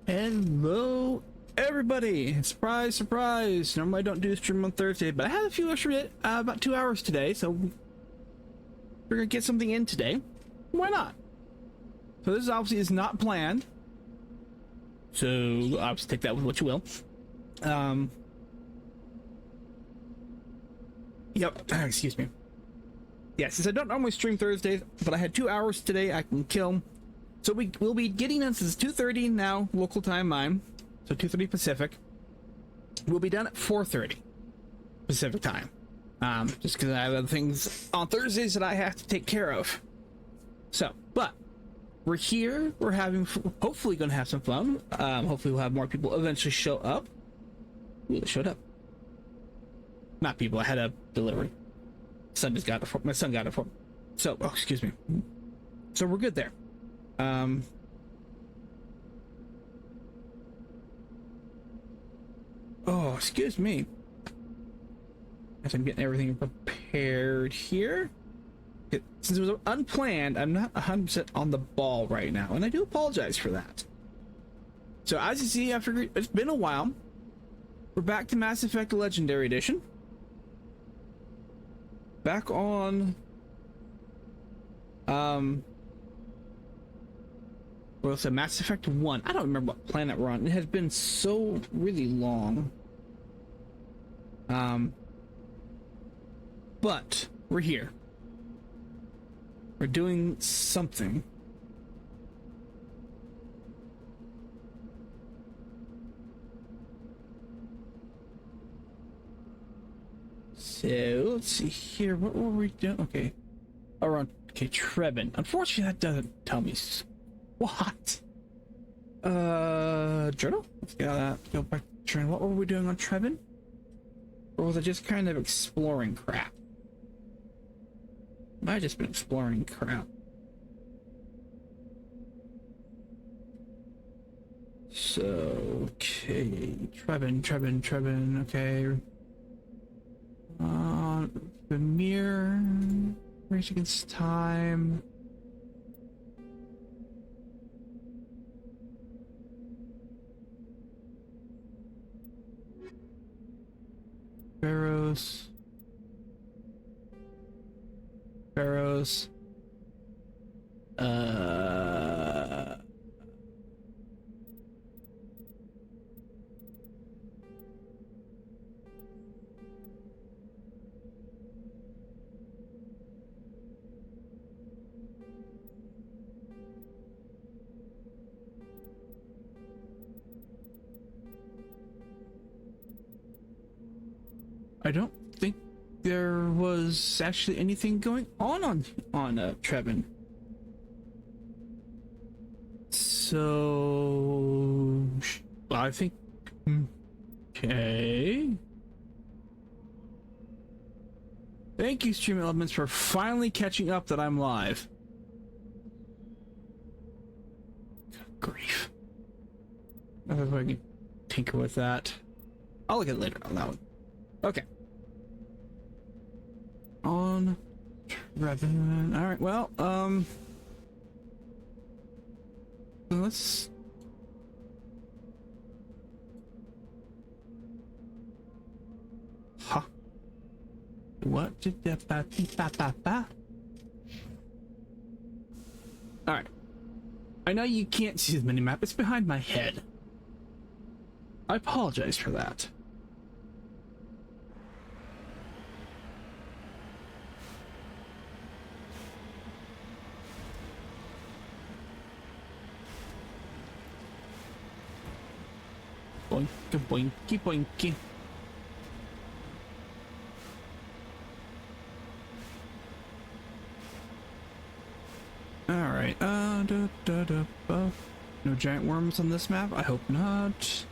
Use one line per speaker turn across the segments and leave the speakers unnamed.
Hello, everybody! Surprise, surprise! Normally I don't do stream on Thursday, but I had a few extra, about 2 hours today, so we're gonna get something in today. Why not? So this obviously is not planned. So obviously take that with what you will. Yep, excuse me. Yeah, since I don't normally stream Thursdays, but I had 2 hours today I can kill. So we will be getting in, since it's 2:30 now, local time mine, so 2:30 Pacific. We'll be done at 4:30 Pacific time. Just because I have other things on Thursdays that I have to take care of. So, but we're here, we're having, hopefully going to have some fun. Hopefully we'll have more people eventually show up. Ooh, they showed up. Not people, I had a delivery. Son just got it for, my son got it for me. So, oh, excuse me. So we're good there. Oh, excuse me. As I'm getting everything prepared here. Since it was unplanned, I'm not 100% on the ball right now, and I do apologize for that. So as you see, after it's been a while, we're back to Mass Effect Legendary Edition. Back on well, it's a Mass Effect 1. I don't remember what planet we're on. It has been so really long. But we're here. We're doing something. So let's see here. What were we doing? Okay. Around, okay, Trevin. Unfortunately, that doesn't tell me what. Journal? Let's get that. Go back to journal. What were we doing on Trevin? Or was it just kind of exploring crap? Might have just been exploring crap. So, okay. Trevin, okay. The mirror. Race against time. Barrows. I don't think there was actually anything going on Trevin. So I think okay. Thank you, Stream Elements, for finally catching up that I'm live. Good grief. I don't know if I can tinker with that. I'll look at it later on that one. Okay. On Trevin. All right. Well, let's. Huh. What did that? All right. I know you can't see the minimap. It's behind my head. I apologize for that. Boinky, boinky, boinky. Alright, no giant worms on this map? I hope not.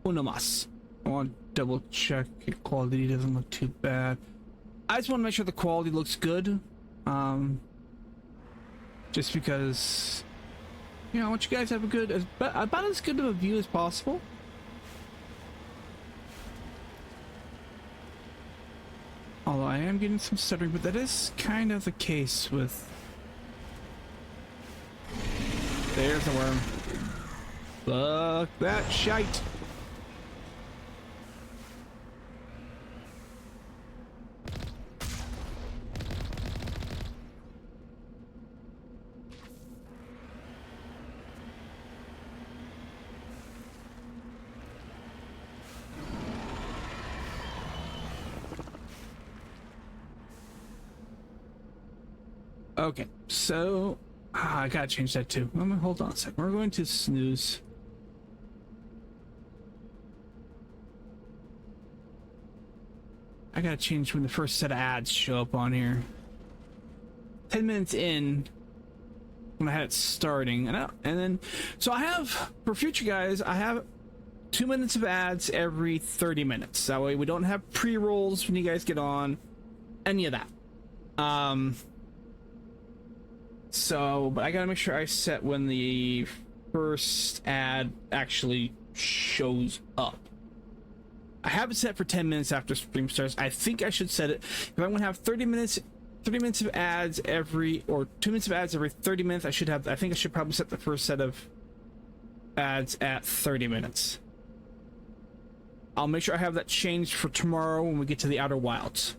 Uno mas. I want to double check the quality doesn't look too bad. I just want to make sure the quality looks good. Just because, you know, I want you guys to have a good, about as good of a view as possible. Although I am getting some stuttering, but that is kind of the case with... There's the worm. Fuck that shite. Okay, so I gotta change that too. Hold on a second. We're going to snooze. I gotta change when the first set of ads show up on here. 10 minutes in, when I had it starting, and then so I have, for future guys, I have 2 minutes of ads every 30 minutes. That way we don't have pre-rolls when you guys get on, any of that. So, but I gotta make sure I set when the first ad actually shows up. I have it set for 10 minutes after stream starts. I think I should set it, if I'm gonna have 30 minutes of ads every, or 2 minutes of ads every 30 minutes, I think I should probably set the first set of ads at 30 minutes. I'll make sure I have that changed for tomorrow when we get to the Outer Wilds.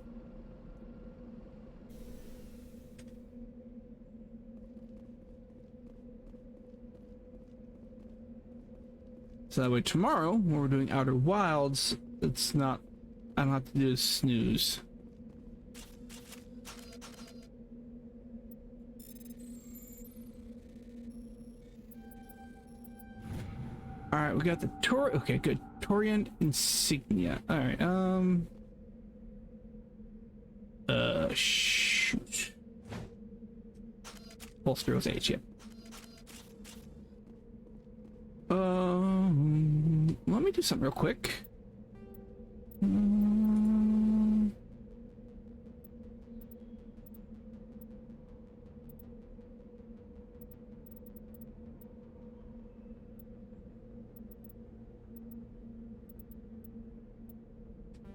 So that way tomorrow, when we're doing Outer Wilds, it's not, I don't have to do a snooze. Alright, we got the okay, good. Torian insignia. Alright, shoot. Bolster was H, yeah. Let me do something real quick.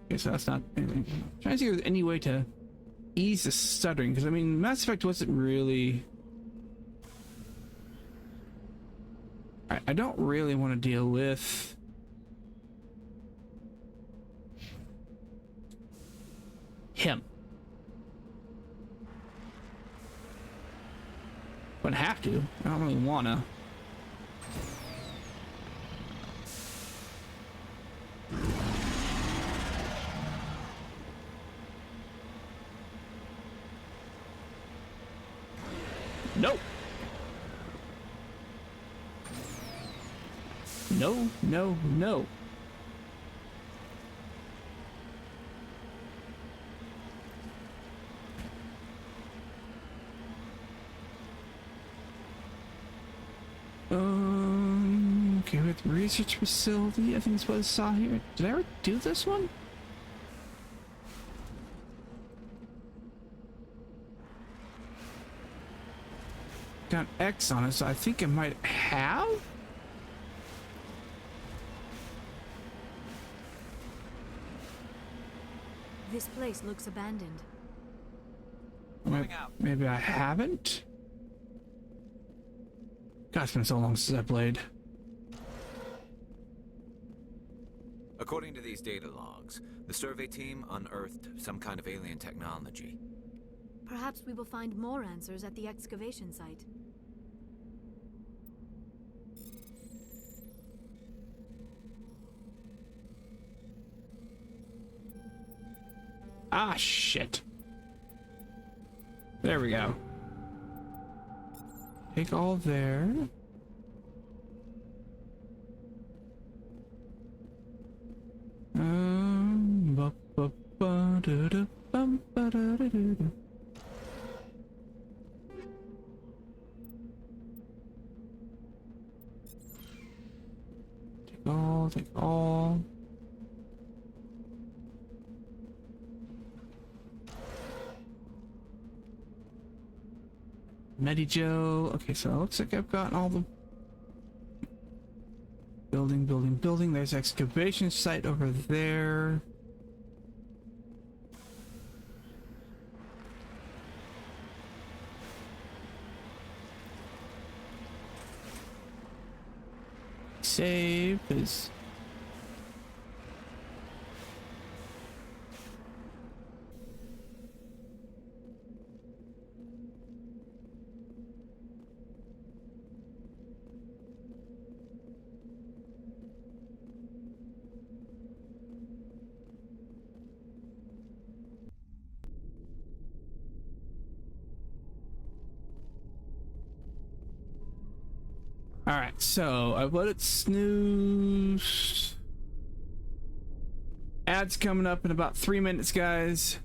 Okay, so that's not anything. I'm trying to see if there's any way to ease the stuttering, because I mean, Mass Effect wasn't really... I don't really want to deal with him. But I have to. I don't really wanna. Nope. No, no, no. Okay, with research facility, I think that's what I saw here. Did I ever do this one? Got X on it, so I think I might have.
This place looks abandoned.
Maybe I haven't? God, it's been so long since I played.
According to these data logs, the survey team unearthed some kind of alien technology.
Perhaps we will find more answers at the excavation site.
Ah, shit. There we go. Take all there. Take all. Medijo. Okay, so it looks like I've got all the building. There's excavation site over there. save, because... Alright, so I've let it snooze. Ads coming up in about 3 minutes, guys.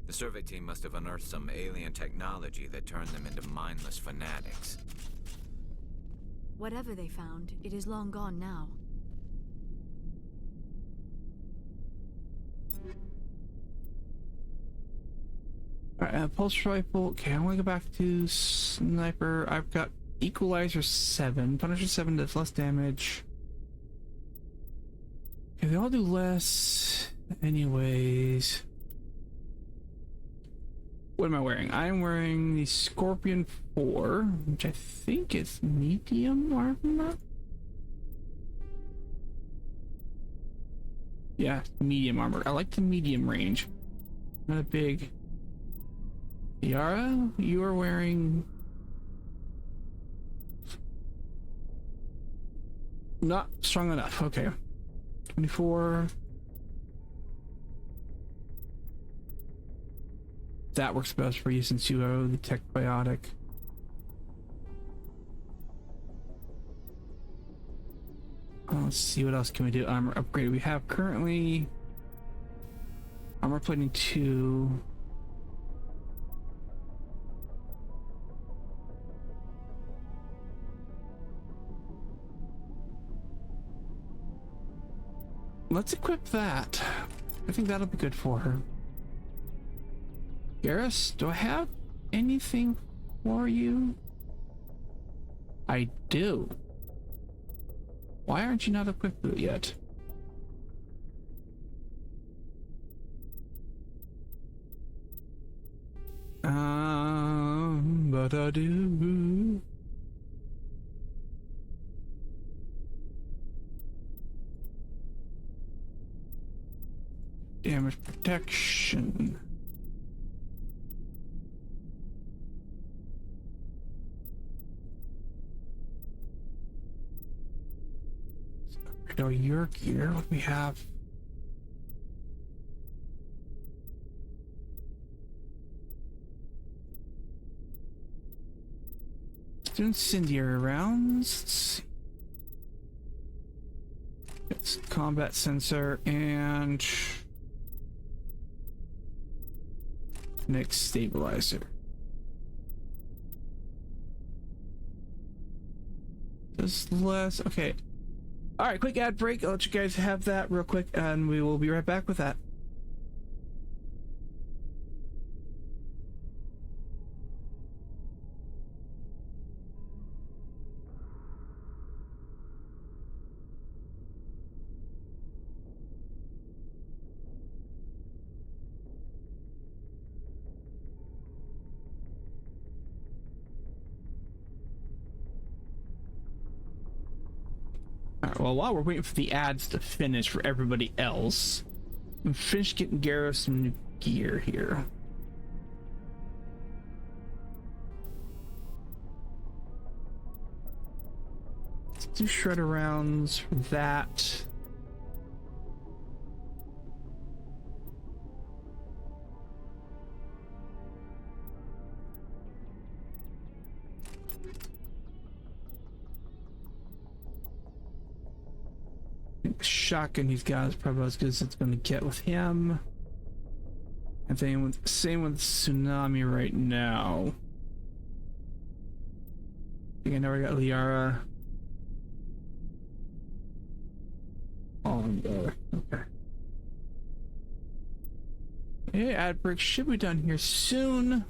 The survey team must have unearthed some alien technology that turned them into mindless fanatics.
Whatever they found, it is long gone now.
Alright, pulse rifle. Okay, I want to go back to sniper. I've got equalizer 7. Punisher 7 does less damage. Okay, they all do less. Anyways. What am I wearing? I'm wearing the Scorpion 4, which I think is medium armor. Yeah, medium armor. I like the medium range. Not a big... Yara, you are wearing... Not strong enough. Okay. 24... That works best for you since you are the tech biotic. Let's see what else can we do. Armor upgrade. We have currently armor plating 2. Let's equip that. I think that'll be good for her. Garrus, do I have anything for you? I do. Why aren't you not equipped with it yet? But I do. Damage protection. So your gear, what do we have? Do incendiary rounds. Let's see. It's combat sensor and next stabilizer. Just less. Okay. All right, quick ad break. I'll let you guys have that real quick, and we will be right back with that. Alright, well, while we're waiting for the ads to finish for everybody else, I'm finished getting Garrus some new gear here. Let's do shredder rounds for that. The shotgun he's got is probably as good as it's going to get with him. And same with Tsunami right now. I think I never got Liara. Oh, okay. Okay, ad break should be done here soon.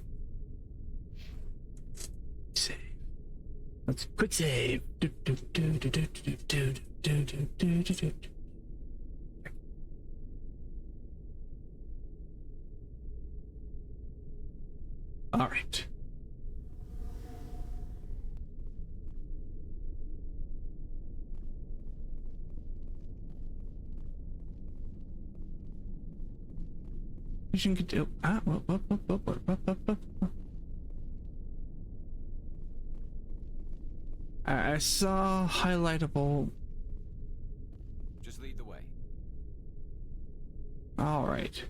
Save. Let's quick save. All right. Vision could do. I saw highlightable.
Just lead the way.
All right.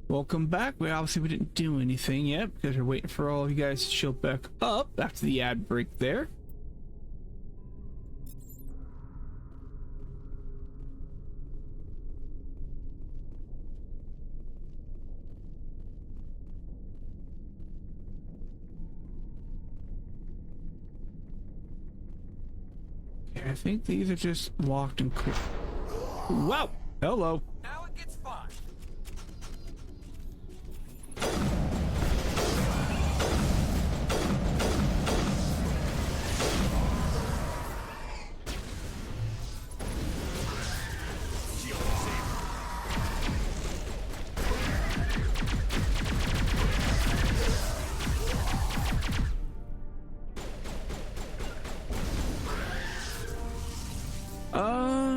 Welcome back. We didn't do anything yet because we're waiting for all of you guys to show back up after the ad break there. Okay, I think these are just locked and cool. Wow! Hello.
Now it gets fun.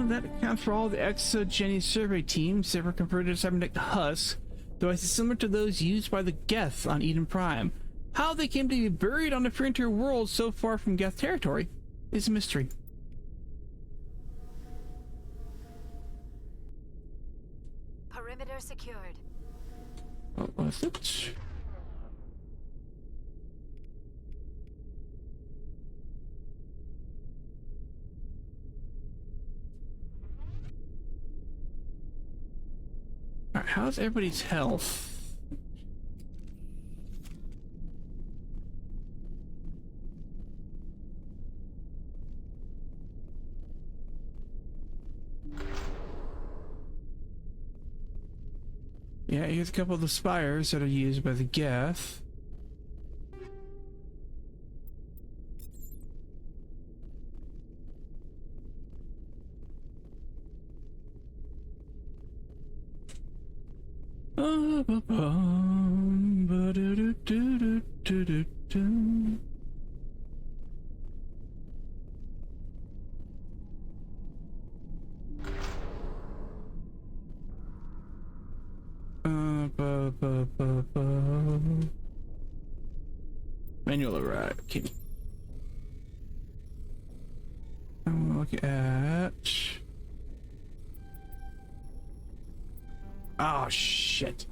That accounts for all the Exogeny survey teams ever converted to cybernetic husks, devices similar to those used by the Geth on Eden Prime. How they came to be buried on the frontier world so far from Geth territory is a mystery.
Perimeter secured.
What was it? Alright, how's everybody's health? Yeah, here's a couple of the spires that are used by the Geth. Manual arrive. Okay. I'm gonna look at. Oh shit.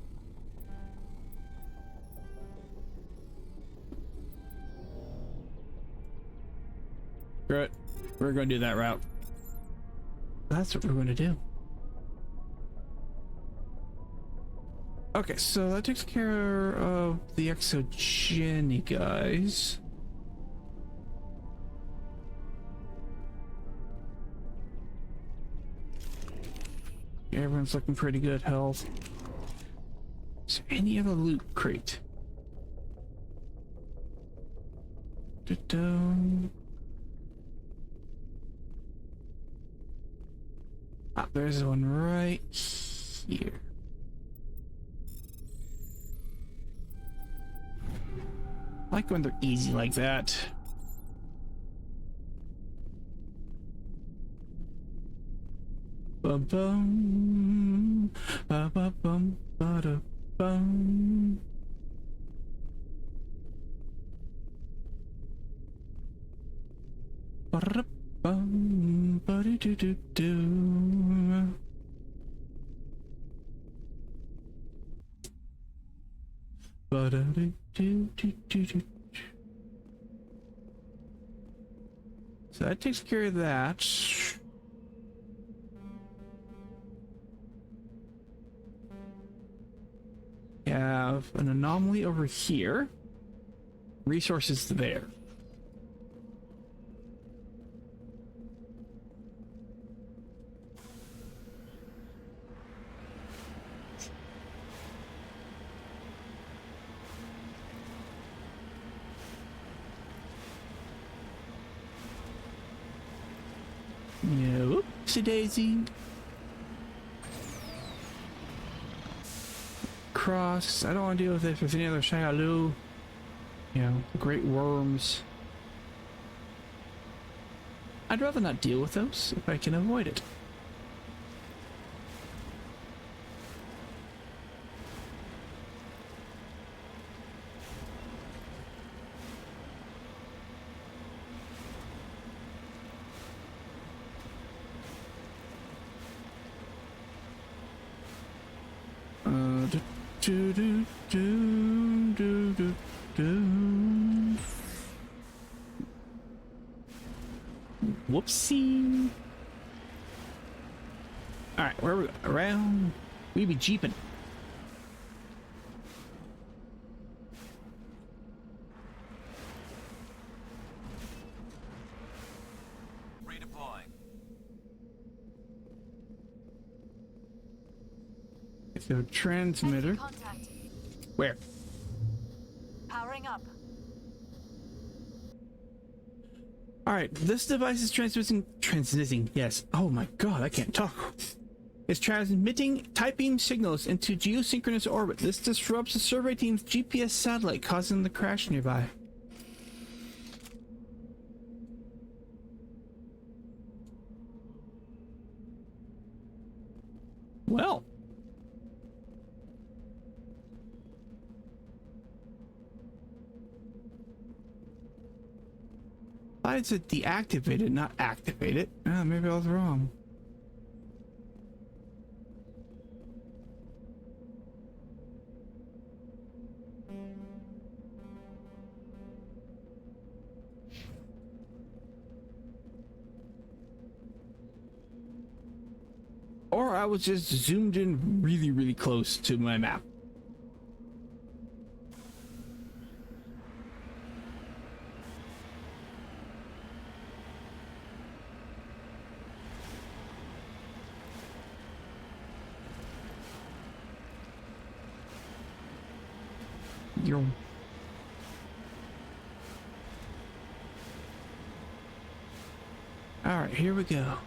Screw it. We're gonna do that route. That's what we're gonna do. Okay, so that takes care of the Exogeny guys. Yeah, everyone's looking pretty good health. Is there any other loot crate? Ah, there's one right here. I like when they're easy like that. Ba-bum. bum, ba ba bum, ba da bum. Ba da bum, ba do do do do. Ba da do do do do do. So that takes care of that. We have an anomaly over here. Resources there. Yeah, oopsie daisy. Cross. I don't want to deal with it if there's any other Shaialu. You know, the great worms. I'd rather not deal with those if I can avoid it. Do, do, do, do, do, do. Whoopsie. Alright, where are we? Around. We be jeeping.
Redeploying.
It's a transmitter.
Contact.
Where?
Powering up.
Alright, this device is transmitting, yes. Oh my god, I can't talk. It's transmitting type beam signals into geosynchronous orbit. This disrupts the survey team's GPS satellite, causing the crash nearby. Well. I said deactivate it, not activate it. Ah, maybe I was wrong. Or I was just zoomed in really, really close to my map. You're... All right, here we go.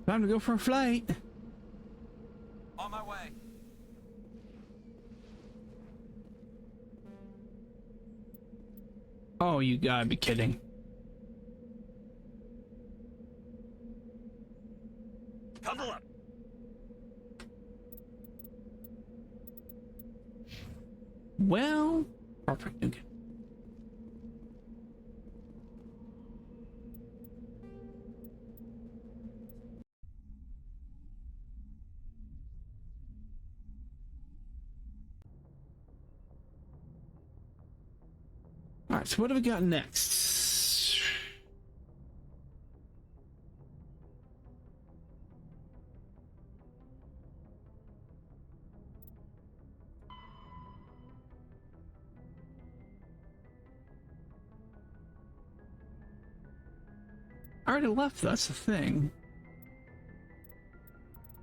Time to go for a flight.
On my way.
Oh, you gotta be kidding.
Cuddle up.
Well, perfect. Okay. All right, so what do we got next? I already left, that's the thing.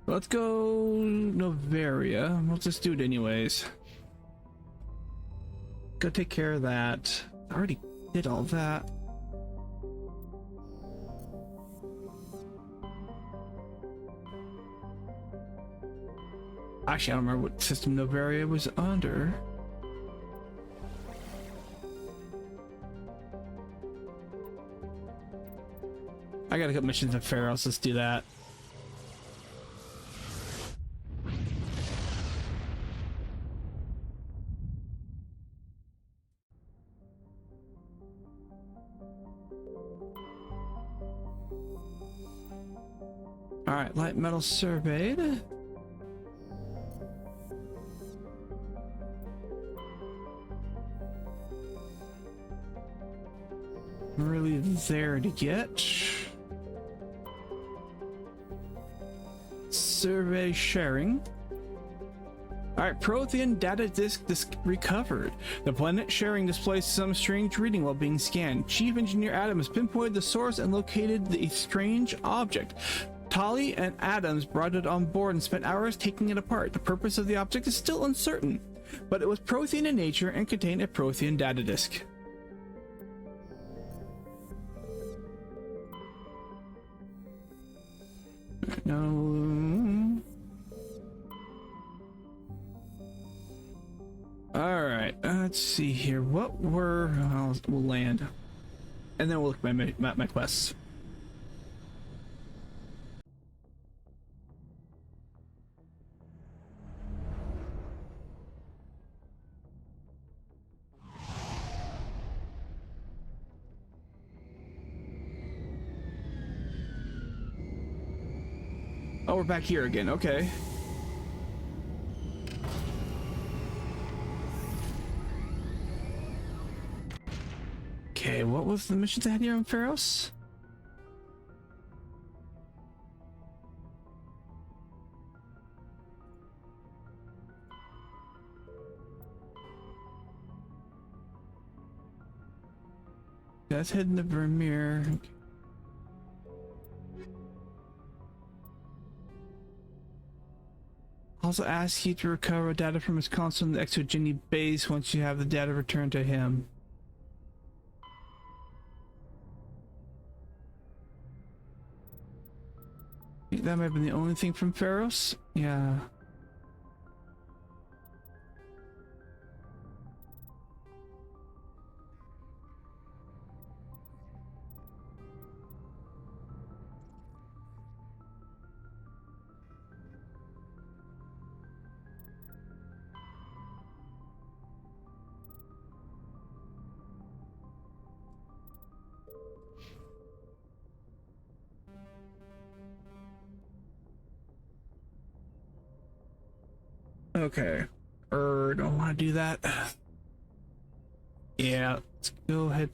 Let's go Novaria. We'll just do it anyways. Go take care of that. I already did all that. Actually, I don't remember what system Novaria was under. I gotta get missions in Pharos. Let's do that. Alright, light metal surveyed. Really there to get. Survey sharing. Alright, Prothean data disk recovered. The planet sharing displays some strange reading while being scanned. Chief Engineer Adams pinpointed the source and located the strange object. Tali and Adams brought it on board and spent hours taking it apart. The purpose of the object is still uncertain, but it was Prothean in nature and contained a Prothean data disk. No. Alright, let's see here. What were... we'll land. And then we'll look at my quests. Oh, we're back here again. Okay. Okay, what was the mission they had here on Pharos? That's heading to Vermeer. Also ask you to recover data from his console in the Exogeny base once you have the data returned to him. I think that might have been the only thing from Pharos. Yeah. Okay. Don't want to do that. Yeah, let's go ahead.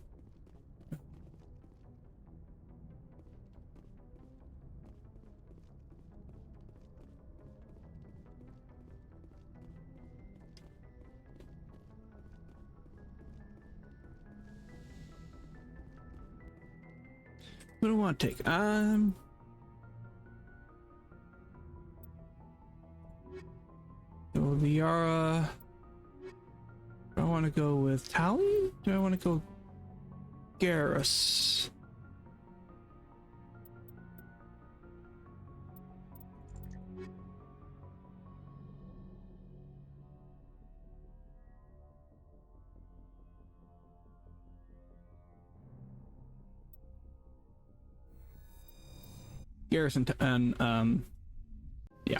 What do I want to take? So Liara. Do I want to go with Tali? Do I want to go Garrus? Garrison and yeah.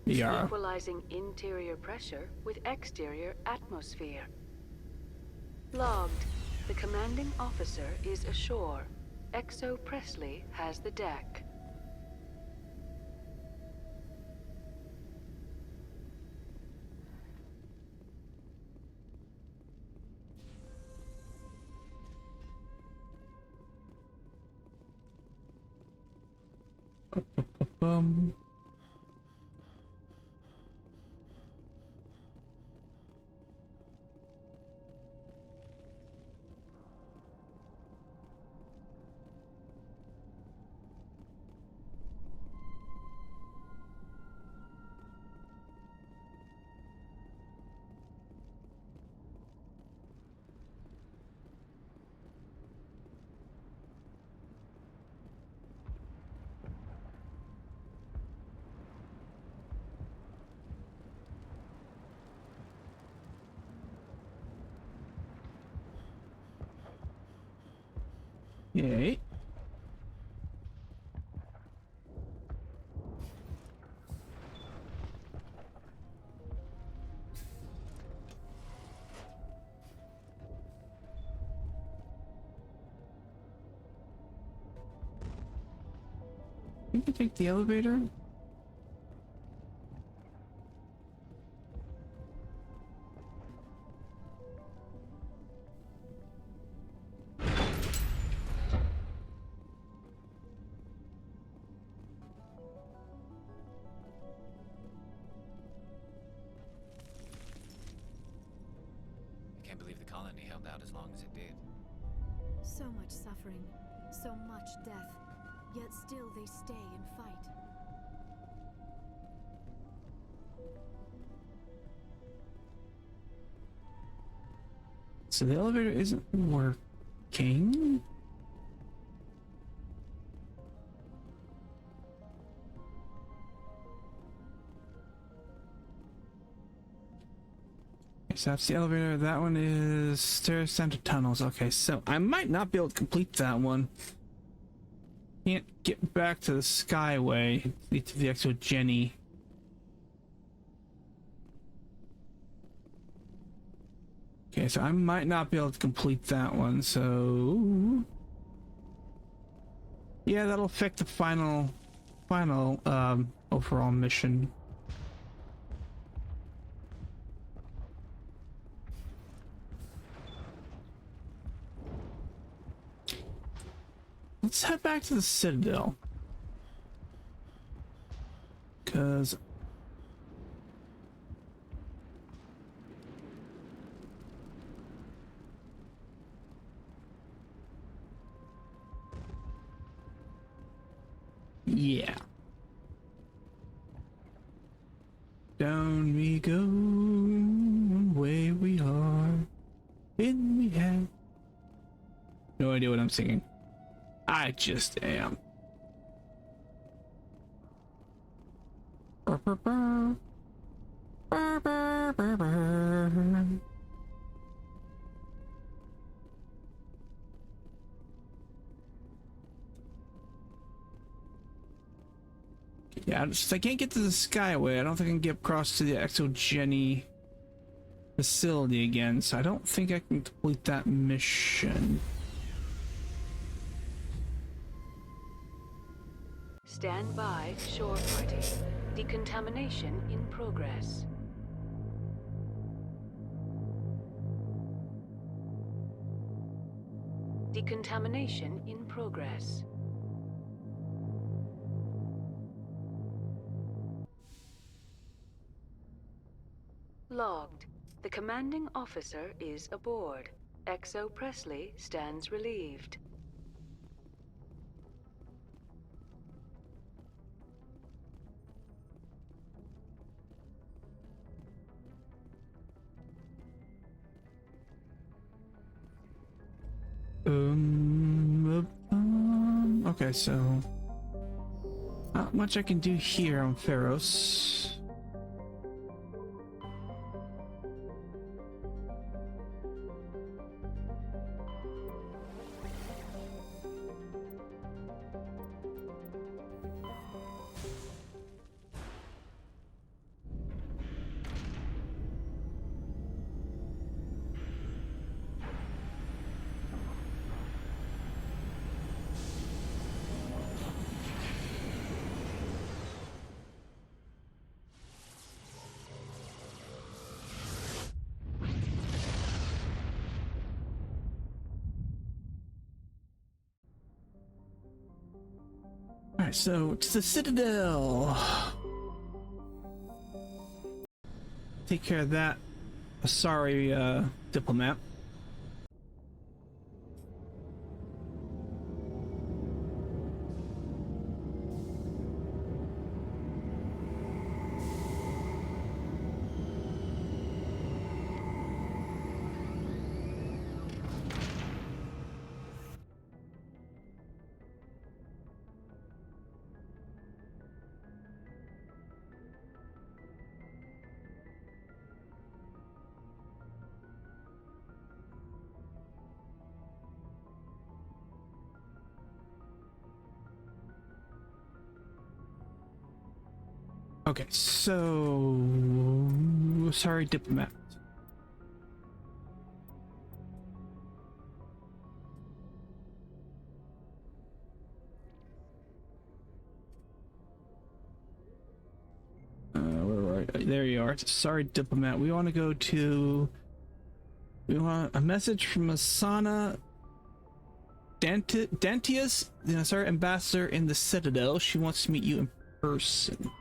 Yeah.
Equalizing interior pressure with exterior atmosphere. Logged. The commanding officer is ashore. Exo Presley has the deck.
Um. Yay. You can take the elevator.
I can't believe the colony held out as long as it did.
So much suffering, so much death, yet still they stay and fight.
So the elevator isn't working. So that's the elevator. That one is stairs down to tunnels. Okay, so I might not be able to complete that one. Can't get back to the Skyway. Lead to the Exogeny. Okay, so I might not be able to complete that one. So yeah, that'll affect the final overall mission. Let's head back to the Citadel. Because yeah. Down we go, away we are, in we have. No idea what I'm singing. I just am. Burr, burr, burr. Burr, burr, burr, burr. Yeah, I can't get to the Skyway. I don't think I can get across to the Exogeny facility again, so I don't think I can complete that mission.
Stand by, shore party. Decontamination in progress. Decontamination in progress. Logged. The commanding officer is aboard. XO Presley stands relieved.
Okay, so not much I can do here on Pharos. Alright, so it's the Citadel. Take care of that. Sorry, diplomat. Okay, so sorry, diplomat. There you are. Sorry, diplomat. We want to go to. We want a message from Asana Dantius, sorry, ambassador in the Citadel. She wants to meet you in person.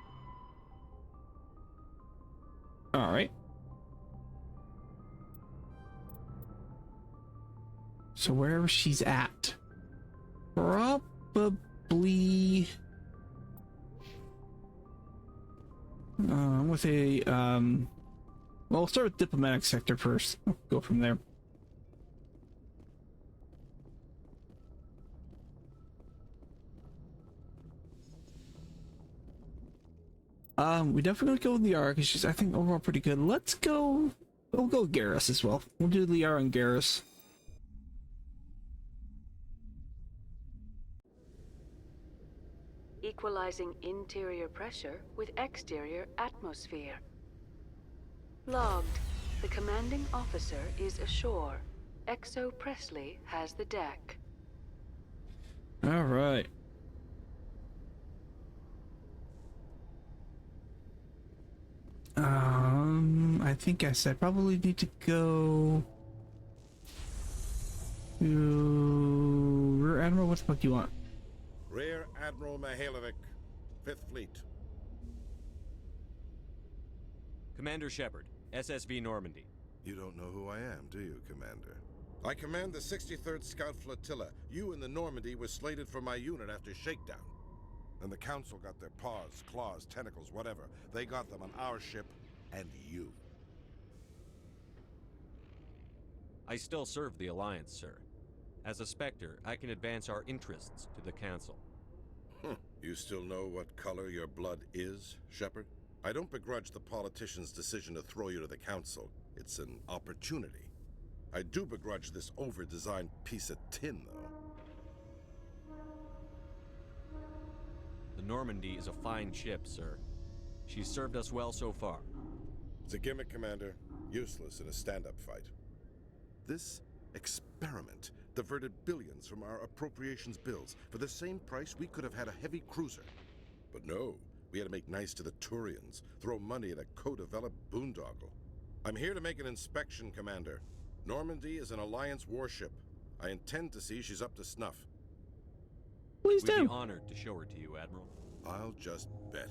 All right. So wherever she's at, probably. With a well, we'll start with diplomatic sector first. Go from there. We definitely go with Liara because she's, I think, overall pretty good. Let's go. We'll go with Garrus as well. We'll do Liara and Garrus.
Equalizing interior pressure with exterior atmosphere. Logged. The commanding officer is ashore. Exo Presley has the deck.
All right. I think I said probably need to go to Rear Admiral. What the fuck do you want?
Rear Admiral Mihailovic, 5th Fleet.
Commander Shepard, SSV Normandy.
You don't know who I am, do you, Commander? I command the 63rd Scout Flotilla. You and the Normandy were slated for my unit after shakedown. And the Council got their paws, claws, tentacles, whatever. They got them on our ship and you.
I still serve the Alliance, sir. As a Spectre, I can advance our interests to the Council.
You still know what color your blood is, Shepard? I don't begrudge the politician's decision to throw you to the Council. It's an opportunity. I do begrudge this over-designed piece of tin, though.
The Normandy is a fine ship, sir. She's served us well so far.
It's a gimmick, Commander. Useless in a stand-up fight. This experiment diverted billions from our appropriations bills. For the same price, we could have had a heavy cruiser. But no, we had to make nice to the Turians, throw money at a co-developed boondoggle. I'm here to make an inspection, Commander. Normandy is an Alliance warship. I intend to see she's up to snuff.
Please
We'd
do.
be honored to show her to you, Admiral.
I'll just bet.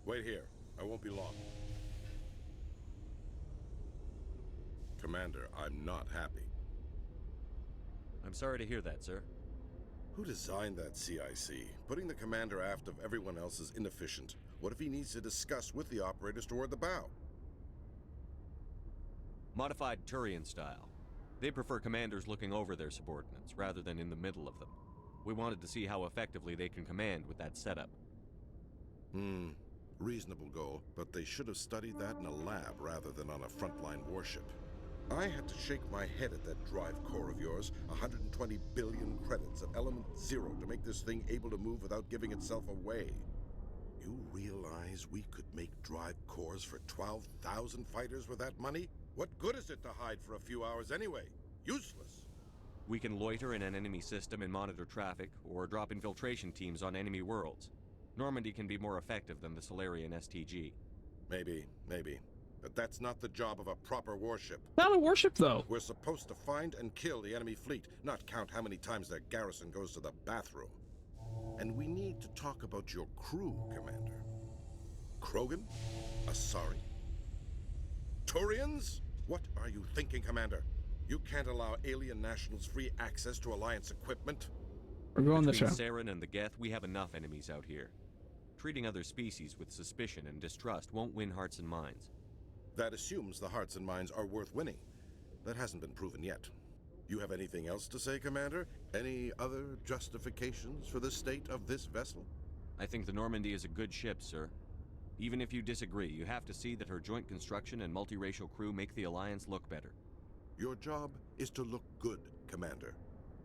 Wait here. I won't be long. Commander, I'm not happy.
I'm sorry to hear that, sir.
Who designed that CIC? Putting the commander aft of everyone else is inefficient. What if he needs to discuss with the operators toward the bow?
Modified Turian style. They prefer commanders looking over their subordinates, rather than in the middle of them. We wanted to see how effectively they can command with that setup.
Reasonable goal, but they should have studied that in a lab rather than on a frontline warship. I had to shake my head at that drive core of yours. 120 billion credits of element 0 to make this thing able to move without giving itself away. You realize we could make drive cores for 12,000 fighters with that money? What good is it to hide for a few hours anyway? Useless.
We can loiter in an enemy system and monitor traffic, or drop infiltration teams on enemy worlds. Normandy can be more effective than the Solarian STG.
Maybe. But that's not the job of a proper warship.
Not a warship, though.
We're supposed to find and kill the enemy fleet, not count how many times their garrison goes to the bathroom. And we need to talk about your crew, Commander. Krogan? Asari? Turians? What are you thinking, Commander? You can't allow alien nationals free access to Alliance equipment.
We're going this
Between
route.
Saren and the Geth, we have enough enemies out here. Treating other species with suspicion and distrust won't win hearts and minds.
That assumes the hearts and minds are worth winning. That hasn't been proven yet. You have anything else to say, Commander? Any other justifications for the state of this vessel?
I think the Normandy is a good ship, sir. Even if you disagree, you have to see that her joint construction and multiracial crew make the Alliance look better.
Your job is to look good, Commander.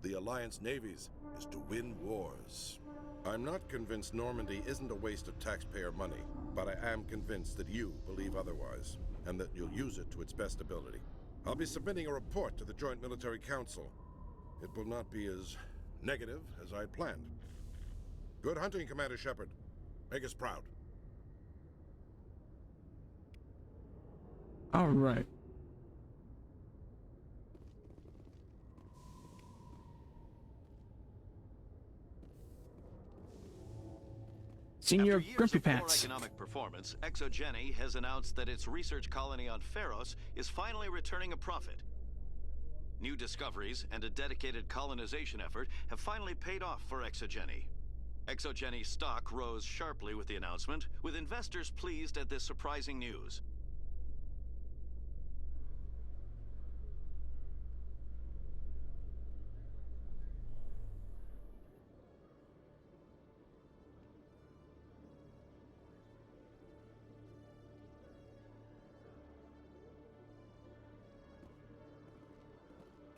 the Alliance navies is to win wars. I'm not convinced Normandy isn't a waste of taxpayer money, but I am convinced that you believe otherwise, and that you'll use it to its best ability. I'll be submitting a report to the Joint Military Council. It will not be as negative as I'd planned. Good hunting, Commander Shepard. Make us proud.
All right. Senior
After years
Grumpy
of poor
Pants.
economic performance, ExoGeni has announced that its research colony on Pharos is finally returning a profit. New discoveries and a dedicated colonization effort have finally paid off for ExoGeni. ExoGeni stock rose sharply with the announcement, with investors pleased at this surprising news.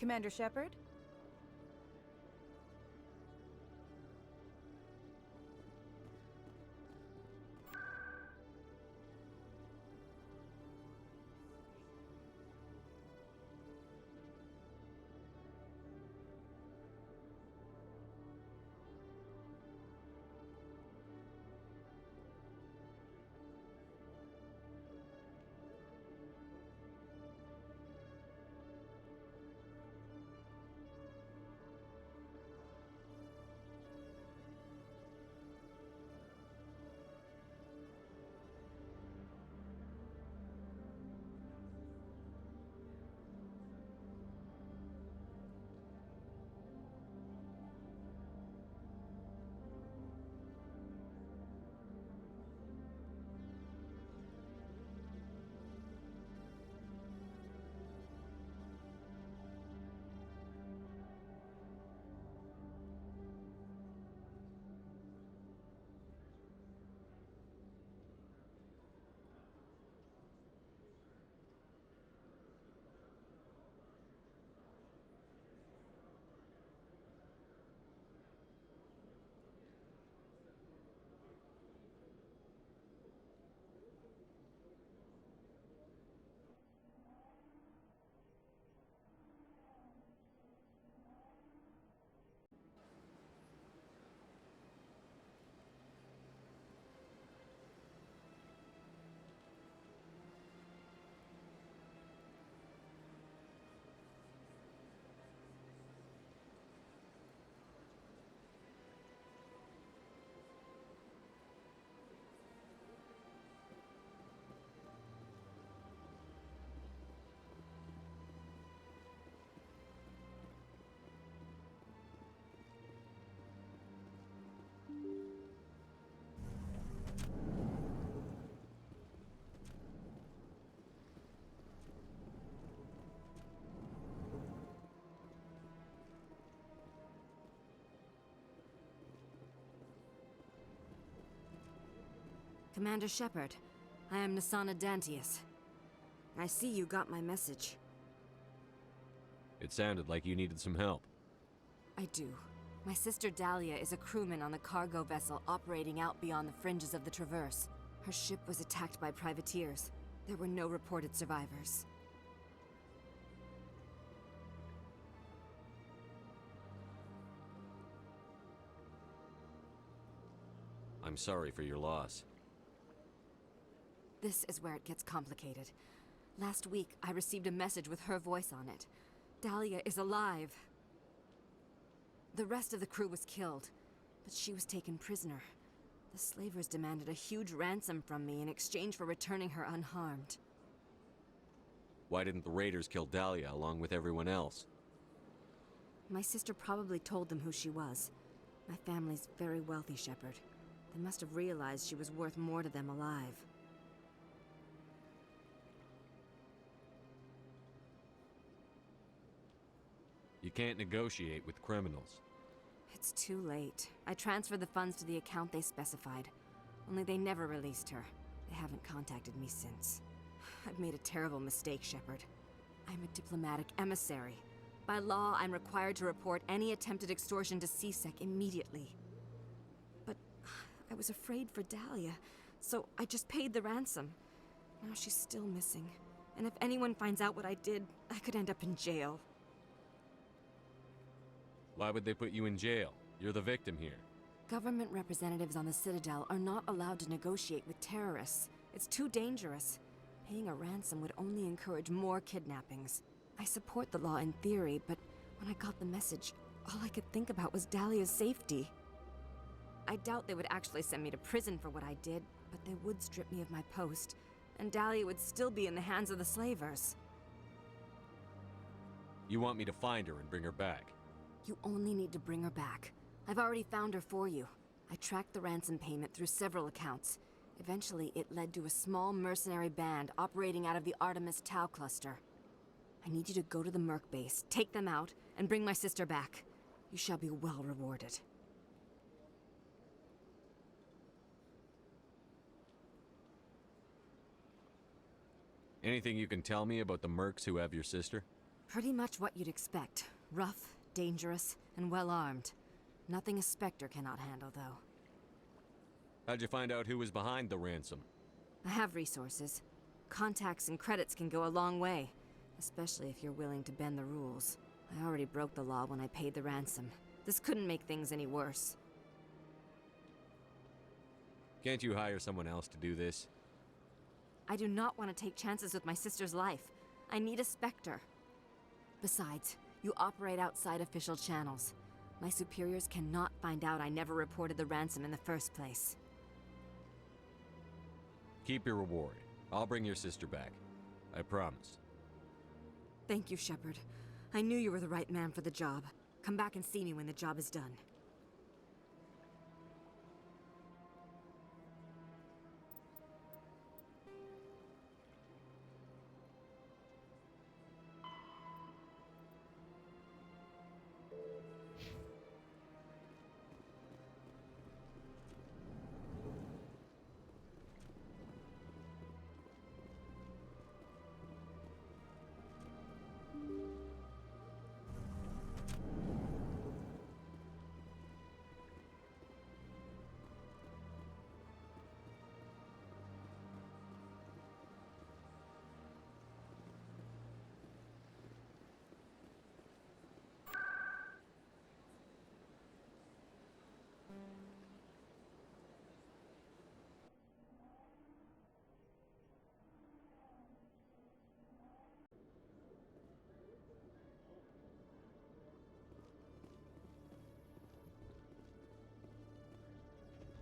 Commander Shepard?
Commander Shepard, I am Nasana Dantius. I see you got my message.
It sounded like you needed some help.
I do. My sister Dahlia is a crewman on a cargo vessel operating out beyond the fringes of the Traverse. Her ship was attacked by privateers. There were no reported survivors.
I'm sorry for your loss.
This is where it gets complicated. Last week, I received a message with her voice on it. Dahlia is alive. The rest of the crew was killed, but she was taken prisoner. The slavers demanded a huge ransom from me in exchange for returning her unharmed.
Why didn't the raiders kill Dahlia along with everyone else?
My sister probably told them who she was. My family's very wealthy, Shepard. They must have realized she was worth more to them alive.
You can't negotiate with criminals.
It's too late. I transferred the funds to the account they specified. Only they never released her. They haven't contacted me since. I've made a terrible mistake, Shepard. I'm a diplomatic emissary. By law, I'm required to report any attempted extortion to CSEC immediately. But I was afraid for Dahlia, so I just paid the ransom. Now she's still missing. And if anyone finds out what I did, I could end up in jail.
Why would they put you in jail? You're the victim here.
Government representatives on the Citadel are not allowed to negotiate with terrorists. It's too dangerous. Paying a ransom would only encourage more kidnappings. I support the law in theory, but when I got the message, all I could think about was Dahlia's safety. I doubt they would actually send me to prison for what I did, but they would strip me of my post, and Dahlia would still be in the hands of the slavers.
You want me to find her and bring her back?
You only need to bring her back. I've already found her for you. I tracked the ransom payment through several accounts. Eventually, it led to a small mercenary band operating out of the Artemis Tau cluster. I need you to go to the Merc base, take them out, and bring my sister back. You shall be well rewarded.
Anything you can tell me about the mercs who have your sister?
Pretty much what you'd expect. Rough, dangerous, and well-armed. Nothing a Spectre cannot handle, though.
How'd you find out who was behind the ransom?
I have resources. Contacts and credits can go a long way, especially if you're willing to bend the rules. I already broke the law when I paid the ransom. This couldn't make things any worse.
Can't you hire someone else to do this?
I do not want to take chances with my sister's life. I need a Spectre. Besides, you operate outside official channels. My superiors cannot find out I never reported the ransom in the first place.
Keep your reward. I'll bring your sister back. I promise.
Thank you, Shepard. I knew you were the right man for the job. Come back and see me when the job is done.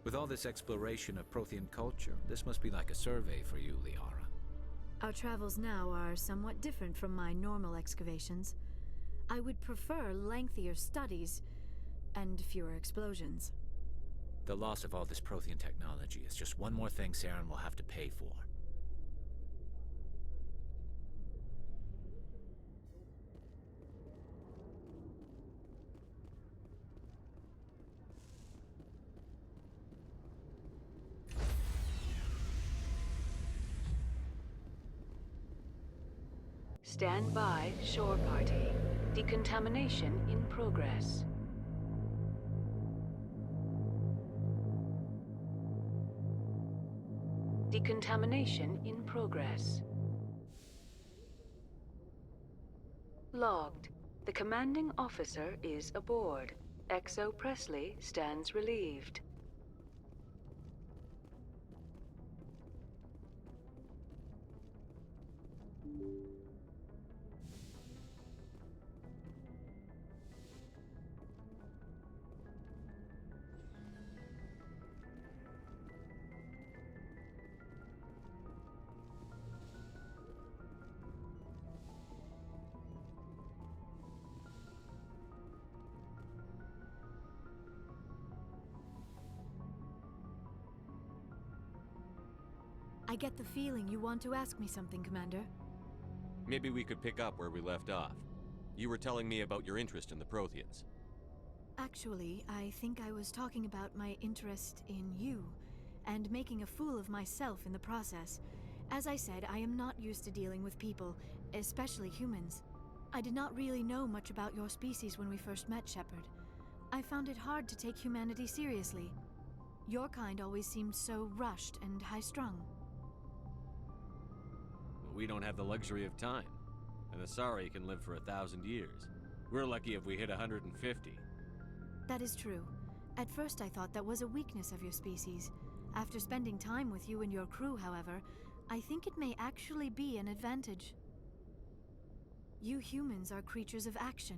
With all this exploration of Prothean culture, this must be like a survey for you, Liara.
Our travels now are somewhat different from my normal excavations. I would prefer lengthier studies and fewer explosions.
The loss of all this Prothean technology is just one more thing Saren will have to pay for.
Stand by, shore party. Decontamination in progress. Decontamination in progress. Logged. The commanding officer is aboard. XO Presley stands relieved.
I get the feeling you want to ask me something, Commander.
Maybe we could pick up where we left off. You were telling me about your interest in the Protheans.
Actually, I think I was talking about my interest in you, and making a fool of myself in the process. As I said, I am not used to dealing with people, especially humans. I did not really know much about your species when we first met, Shepard. I found it hard to take humanity seriously. Your kind always seemed so rushed and high-strung.
Well, we don't have the luxury of time. An Asari can live for 1,000 years. We're lucky if we hit 150.
That is true. At first I thought that was a weakness of your species. After spending time with you and your crew, however, I think it may actually be an advantage. You humans are creatures of action.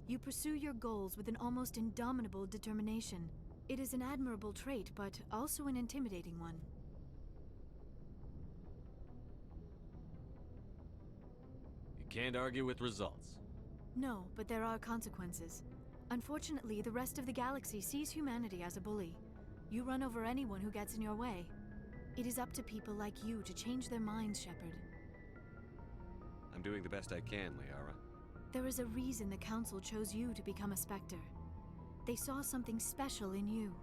You pursue your goals with an almost indomitable determination. It is an admirable trait, but also an intimidating one.
You can't argue with results.
No, but there are consequences. Unfortunately, the rest of the galaxy sees humanity as a bully. You run over anyone who gets in your way. It is up to people like you to change their minds, Shepard.
I'm doing the best I can, Liara.
There is a reason the Council chose you to become a Spectre. They saw something special in you.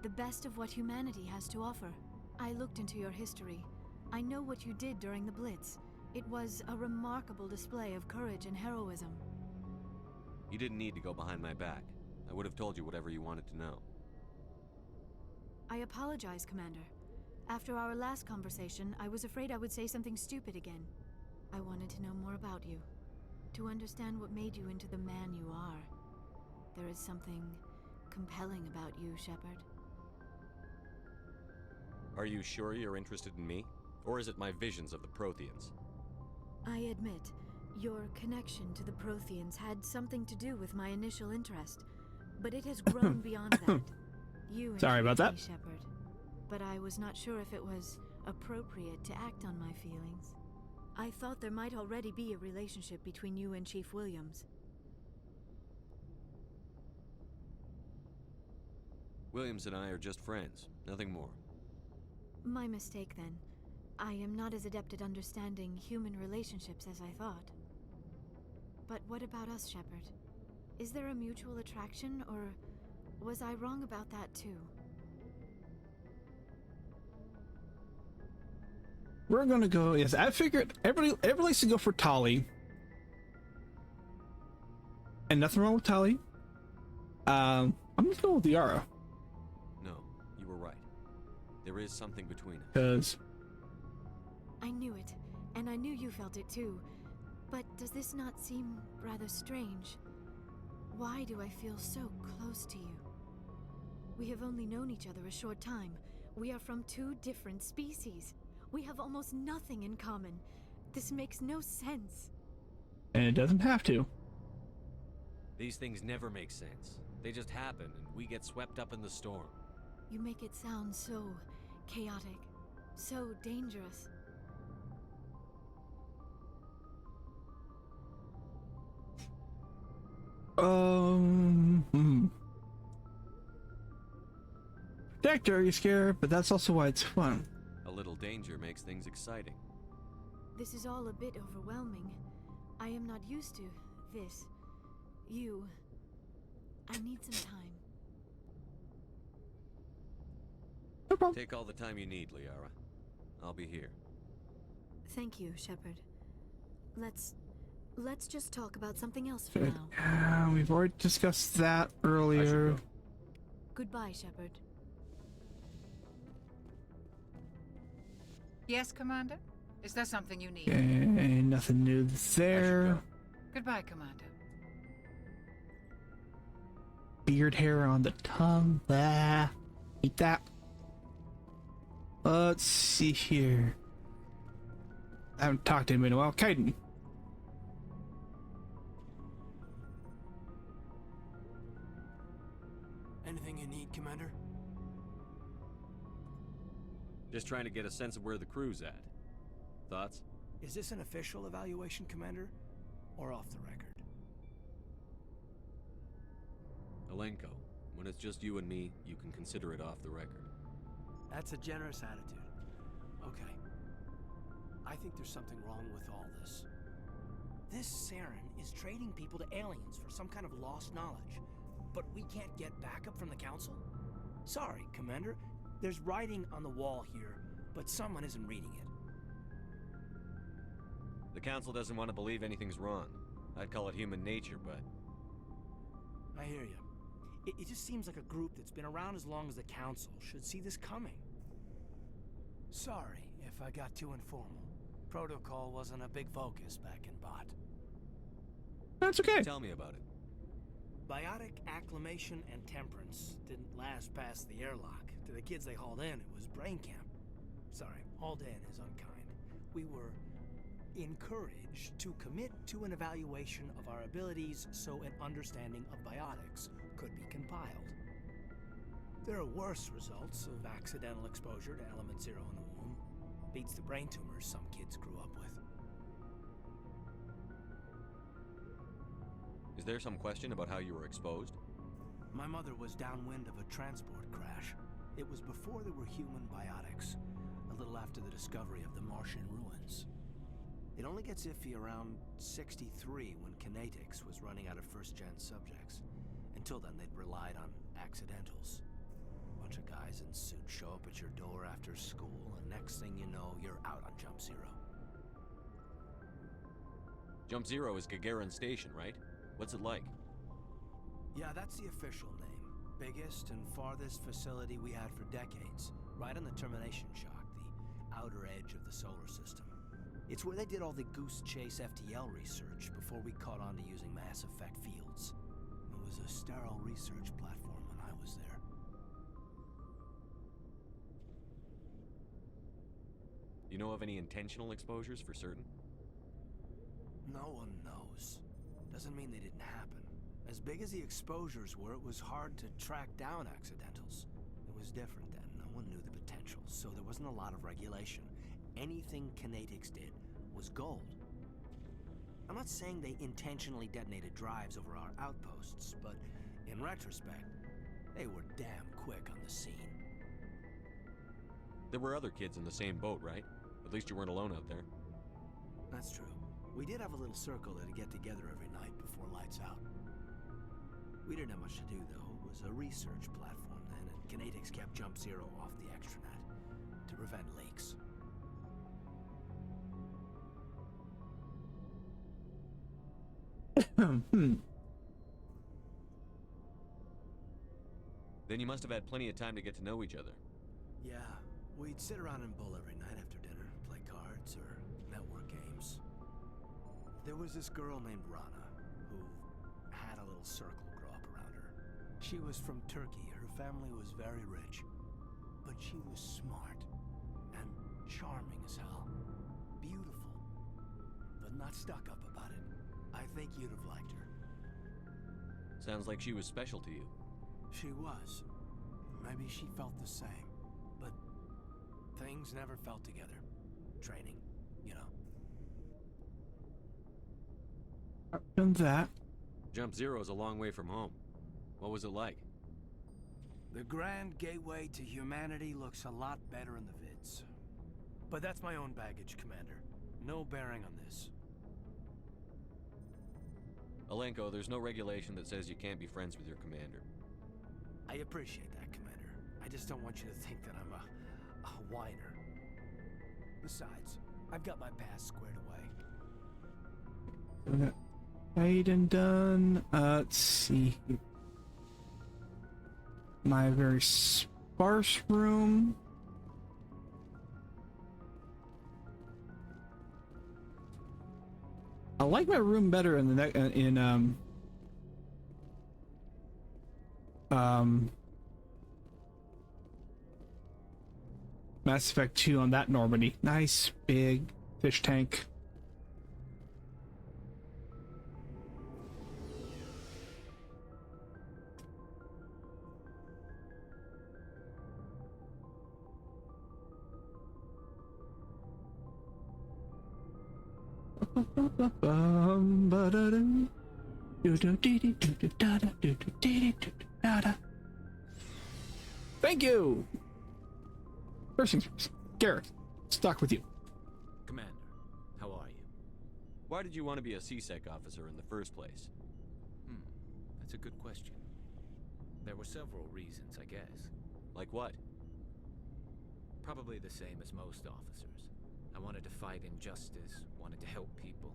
The best of what humanity has to offer. I looked into your history. I know what you did during the Blitz. It was a remarkable display of courage and heroism.
You didn't need to go behind my back. I would have told you whatever you wanted to know.
I apologize, Commander. After our last conversation, I was afraid I would say something stupid again. I wanted to know more about you. To understand what made you into the man you are. There is something compelling about you, Shepard.
Are you sure you're interested in me? Or is it my visions of the Protheans?
I admit, your connection to the Protheans had something to do with my initial interest, but it has grown beyond that. You
Sorry about that.
intrigued me, Shepard, but I was not sure if it was appropriate to act on my feelings. I thought there might already be a relationship between you and Chief Williams.
Williams and I are just friends, nothing more.
My mistake, then. I am not as adept at understanding human relationships as I thought. But what about us, Shepard? Is there a mutual attraction, or was I wrong about that too?
We're gonna go. Yes, I figured everybody likes to go for Tali, and nothing wrong with Tali. I'm gonna go with Liara
No, you were right. There is something between us.
because
I knew it, and I knew you felt it too. But does this not seem rather strange? Why do I feel so close to you? We have only known each other a short time. We are from two different species. We have almost nothing in common. This makes no sense.
and it doesn't have to.
These things never make sense. They just happen, and we get swept up in the storm.
You make it sound so chaotic, so dangerous.
Protector, you're scared, but that's also why it's fun.
A little danger makes things exciting.
This is all a bit overwhelming. I am not used to this. You. I need some time.
No problem.
Take all the time you need, Liara. I'll be here.
Thank you, Shepard. Let's just talk about something else for
Good.
now.
We've already discussed that
I
earlier.
should go.
Goodbye, Shepard.
Yes, Commander? Is there something you need?
Okay, nothing new there.
go.
Goodbye, Commander.
Beard hair on the tongue. Ah, eat that. Let's see here. I haven't talked to him in a while. Kaiden.
Anything you need, Commander?
Just trying to get a sense of where the crew's at. Thoughts?
Is this an official evaluation, Commander? Or off the record?
Alenko, when it's just you and me, you can consider it off the record.
That's a generous attitude. Okay. I think there's something wrong with all this. This Saren is trading people to aliens for some kind of lost knowledge. But we can't get backup from the Council? Sorry, Commander. There's writing on the wall here, but someone isn't reading it.
The Council doesn't want to believe anything's wrong. I'd call it human nature, but
I hear you. It just seems like a group that's been around as long as the Council should see this coming. Sorry if I got too informal. Protocol wasn't a big focus back in Bot.
That's okay.
tell me about it.
Biotic acclimation and temperance didn't last past the airlock. To the kids they hauled in, it was brain camp. Sorry, hauled in is unkind. We were encouraged to commit to an evaluation of our abilities so an understanding of biotics could be compiled. There are worse results of accidental exposure to Element Zero in the womb. Beats the brain tumors some kids grew up with.
Is there some question about how you were exposed?
My mother was downwind of a transport crash. It was before there were human biotics, a little after the discovery of the Martian ruins. It only gets iffy around 63 when Kinetics was running out of first-gen subjects. Until then, they'd relied on accidentals. A bunch of guys in suits show up at your door after school, and next thing you know, you're out on Jump Zero.
Jump Zero is Gagarin Station, right? What's it like?
Yeah, that's the official name. Biggest and farthest facility we had for decades. Right on the termination shock, the outer edge of the solar system. It's where they did all the Goose Chase FTL research before we caught on to using mass effect fields. It was a sterile research platform when I was there.
You know of any intentional exposures for certain?
No one knows. Doesn't mean they didn't happen. As big as the exposures were, it was hard to track down accidentals. It was different then. No one knew the potential, so there wasn't a lot of regulation. Anything Kinetics did was gold. I'm not saying they intentionally detonated drives over our outposts, but in retrospect, they were damn quick on the scene.
There were other kids in the same boat, right? At least you weren't alone out there.
That's true. We did have a little circle that'd get together every night before lights out. We didn't have much to do, though. It was a research platform then, and Kinetics kept Jump Zero off the extranet to prevent leaks.
Then you must have had plenty of time to get to know each other.
Yeah, we'd sit around and bull every night after dinner, play cards or network games. There was this girl named Rana, who had a little circle grow up around her. She was from Turkey. Her family was very rich. But she was smart and charming as hell. Beautiful, but not stuck up about it. I think you'd have liked her.
Sounds like she was special to you.
She was. Maybe she felt the same. But things never felt together. Training, you know.
Done that.
Jump Zero is a long way from home. What was it like?
The grand gateway to humanity looks a lot better in the vids. But that's my own baggage, Commander. No bearing on this.
Alenko, there's no regulation that says you can't be friends with your commander.
I appreciate that, Commander. I just don't want you to think that I'm a whiner. Besides, I've got my past squared away.
Right and done. Let's see. My very sparse room. I like my room better in the Mass Effect 2 on that Normandy. Nice big fish tank. Thank you. First things first, Garrett, stuck with you.
Commander, how are you?
Why did you want to be a C-Sec officer in the first place?
That's a good question. There were several reasons, I guess.
Like what?
Probably the same as most officers. I wanted to fight injustice, wanted to help people.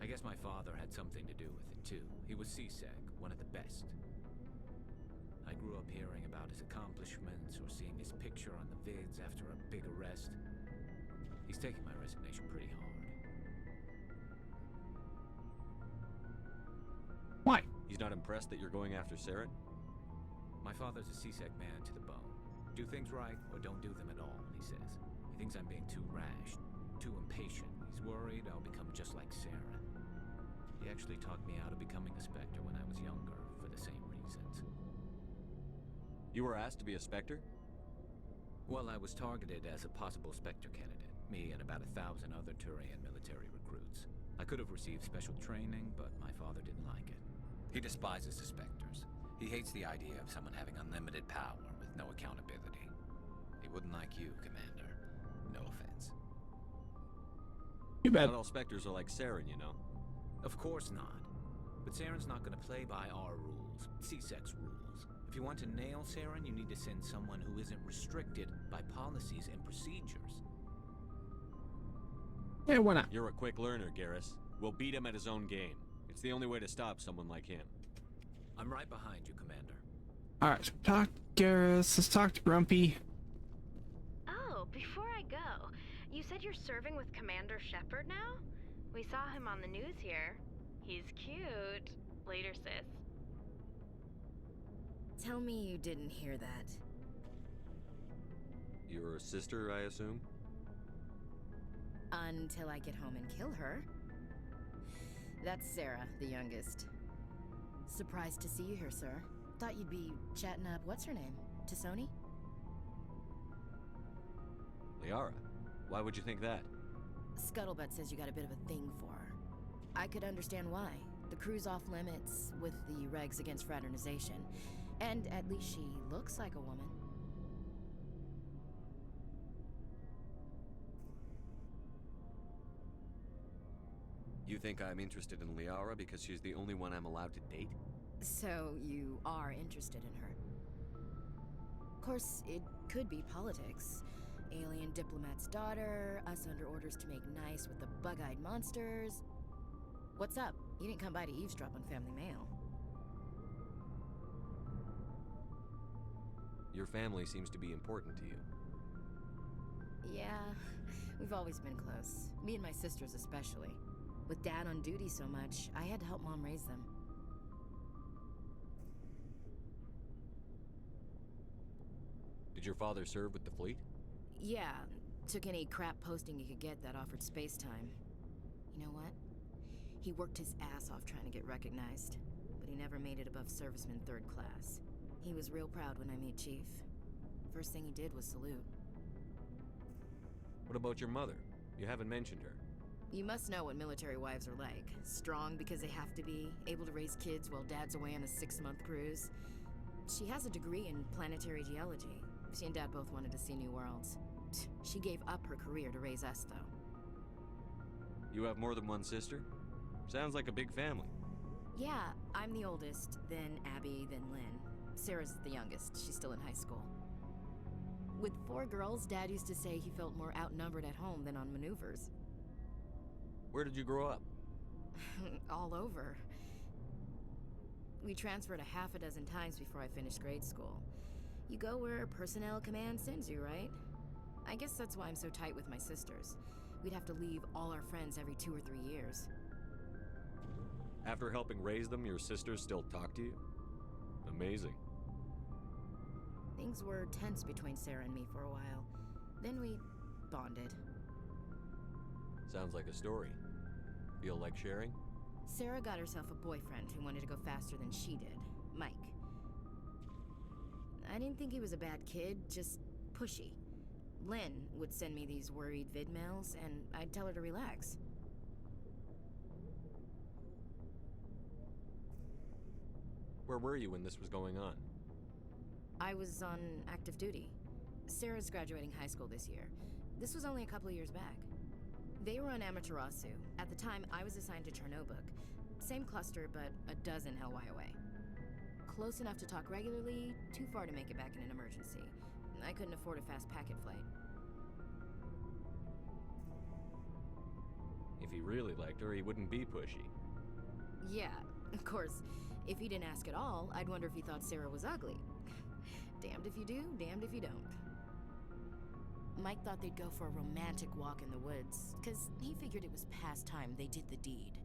I guess my father had something to do with it too. He was C-Sec, one of the best. I grew up hearing about his accomplishments or seeing his picture on the vids after a big arrest. He's taking my resignation pretty hard.
Why?
He's not impressed that you're going after Saren?
My father's a C-Sec man to the bone. Do things right or don't do them at all, he says. He thinks I'm being too rash, too impatient. He's worried I'll become just like Saren. He actually talked me out of becoming a Spectre when I was younger, for the same reasons.
You were asked to be a Spectre?
Well, I was targeted as a possible Spectre candidate. Me and about 1,000 other Turian military recruits. I could have received special training, but my father didn't like it. He despises the Spectres. He hates the idea of someone having unlimited power with no accountability. He wouldn't like you, Commander. No offense.
You bet.
Not all Spectres are like Saren, you know.
Of course not. But Saren's not going to play by our rules, C-Sec's rules. If you want to nail Saren, you need to send someone who isn't restricted by policies and procedures.
Yeah, why not?
You're a quick learner, Garrus. We'll beat him at his own game. It's the only way to stop someone like him.
I'm right behind you, Commander.
Alright, so talk to Garrus. Let's talk to Grumpy.
Oh, before I go, you said you're serving with Commander Shepard now? We saw him on the news here. He's cute. Later, sis.
Tell me you didn't hear that.
Your sister, I assume?
Until I get home and kill her. That's Sarah, the youngest. Surprised to see you here, sir. Thought you'd be chatting up, what's her name? T'Soni?
Liara. Why would you think that?
Scuttlebutt says you got a bit of a thing for her. I could understand why. The crew's off limits with the regs against fraternization. And at least she looks like a woman.
You think I'm interested in Liara because she's the only one I'm allowed to date?
So you are interested in her. Of course, it could be politics. Alien diplomat's daughter, us under orders to make nice with the bug-eyed monsters. What's up? You didn't come by to eavesdrop on Family Mail.
Your family seems to be important to you.
Yeah, we've always been close. Me and my sisters especially. With Dad on duty so much, I had to help Mom raise them.
Did your father serve with the fleet?
Yeah, took any crap posting he could get that offered space time. You know what? He worked his ass off trying to get recognized, but he never made it above serviceman 3rd class. He was real proud when I met Chief. First thing he did was salute.
What about your mother? You haven't mentioned her.
You must know what military wives are like. Strong because they have to be, able to raise kids while Dad's away on a 6-month cruise. She has a degree in planetary geology. She and Dad both wanted to see new worlds. She gave up her career to raise us, though.
You have more than one sister? Sounds like a big family.
Yeah, I'm the oldest, then Abby, then Lynn. Sarah's the youngest. She's still in high school. With 4 girls, Dad used to say he felt more outnumbered at home than on maneuvers.
Where did you grow up?
All over. We transferred a half a dozen times before I finished grade school. You go where personnel command sends you, right? I guess that's why I'm so tight with my sisters. We'd have to leave all our friends every 2 or 3 years.
After helping raise them, your sisters still talk to you? Amazing.
Things were tense between Sarah and me for a while. Then we bonded.
Sounds like a story. Feel like sharing?
Sarah got herself a boyfriend who wanted to go faster than she did, Mike. I didn't think he was a bad kid, just pushy. Lynn would send me these worried vid mails, and I'd tell her to relax.
Where were you when this was going on?
I was on active duty. Sarah's graduating high school this year. This was only a couple of years back. They were on Amaterasu. At the time, I was assigned to Chernobog. Same cluster, but a dozen Hellwire away. Close enough to talk regularly, too far to make it back in an emergency. I couldn't afford a fast packet flight.
If he really liked her, he wouldn't be pushy.
Yeah, of course, if he didn't ask at all, I'd wonder if he thought Sarah was ugly. Damned if you do, damned if you don't. Mike thought they'd go for a romantic walk in the woods, because he figured it was past time they did the deed.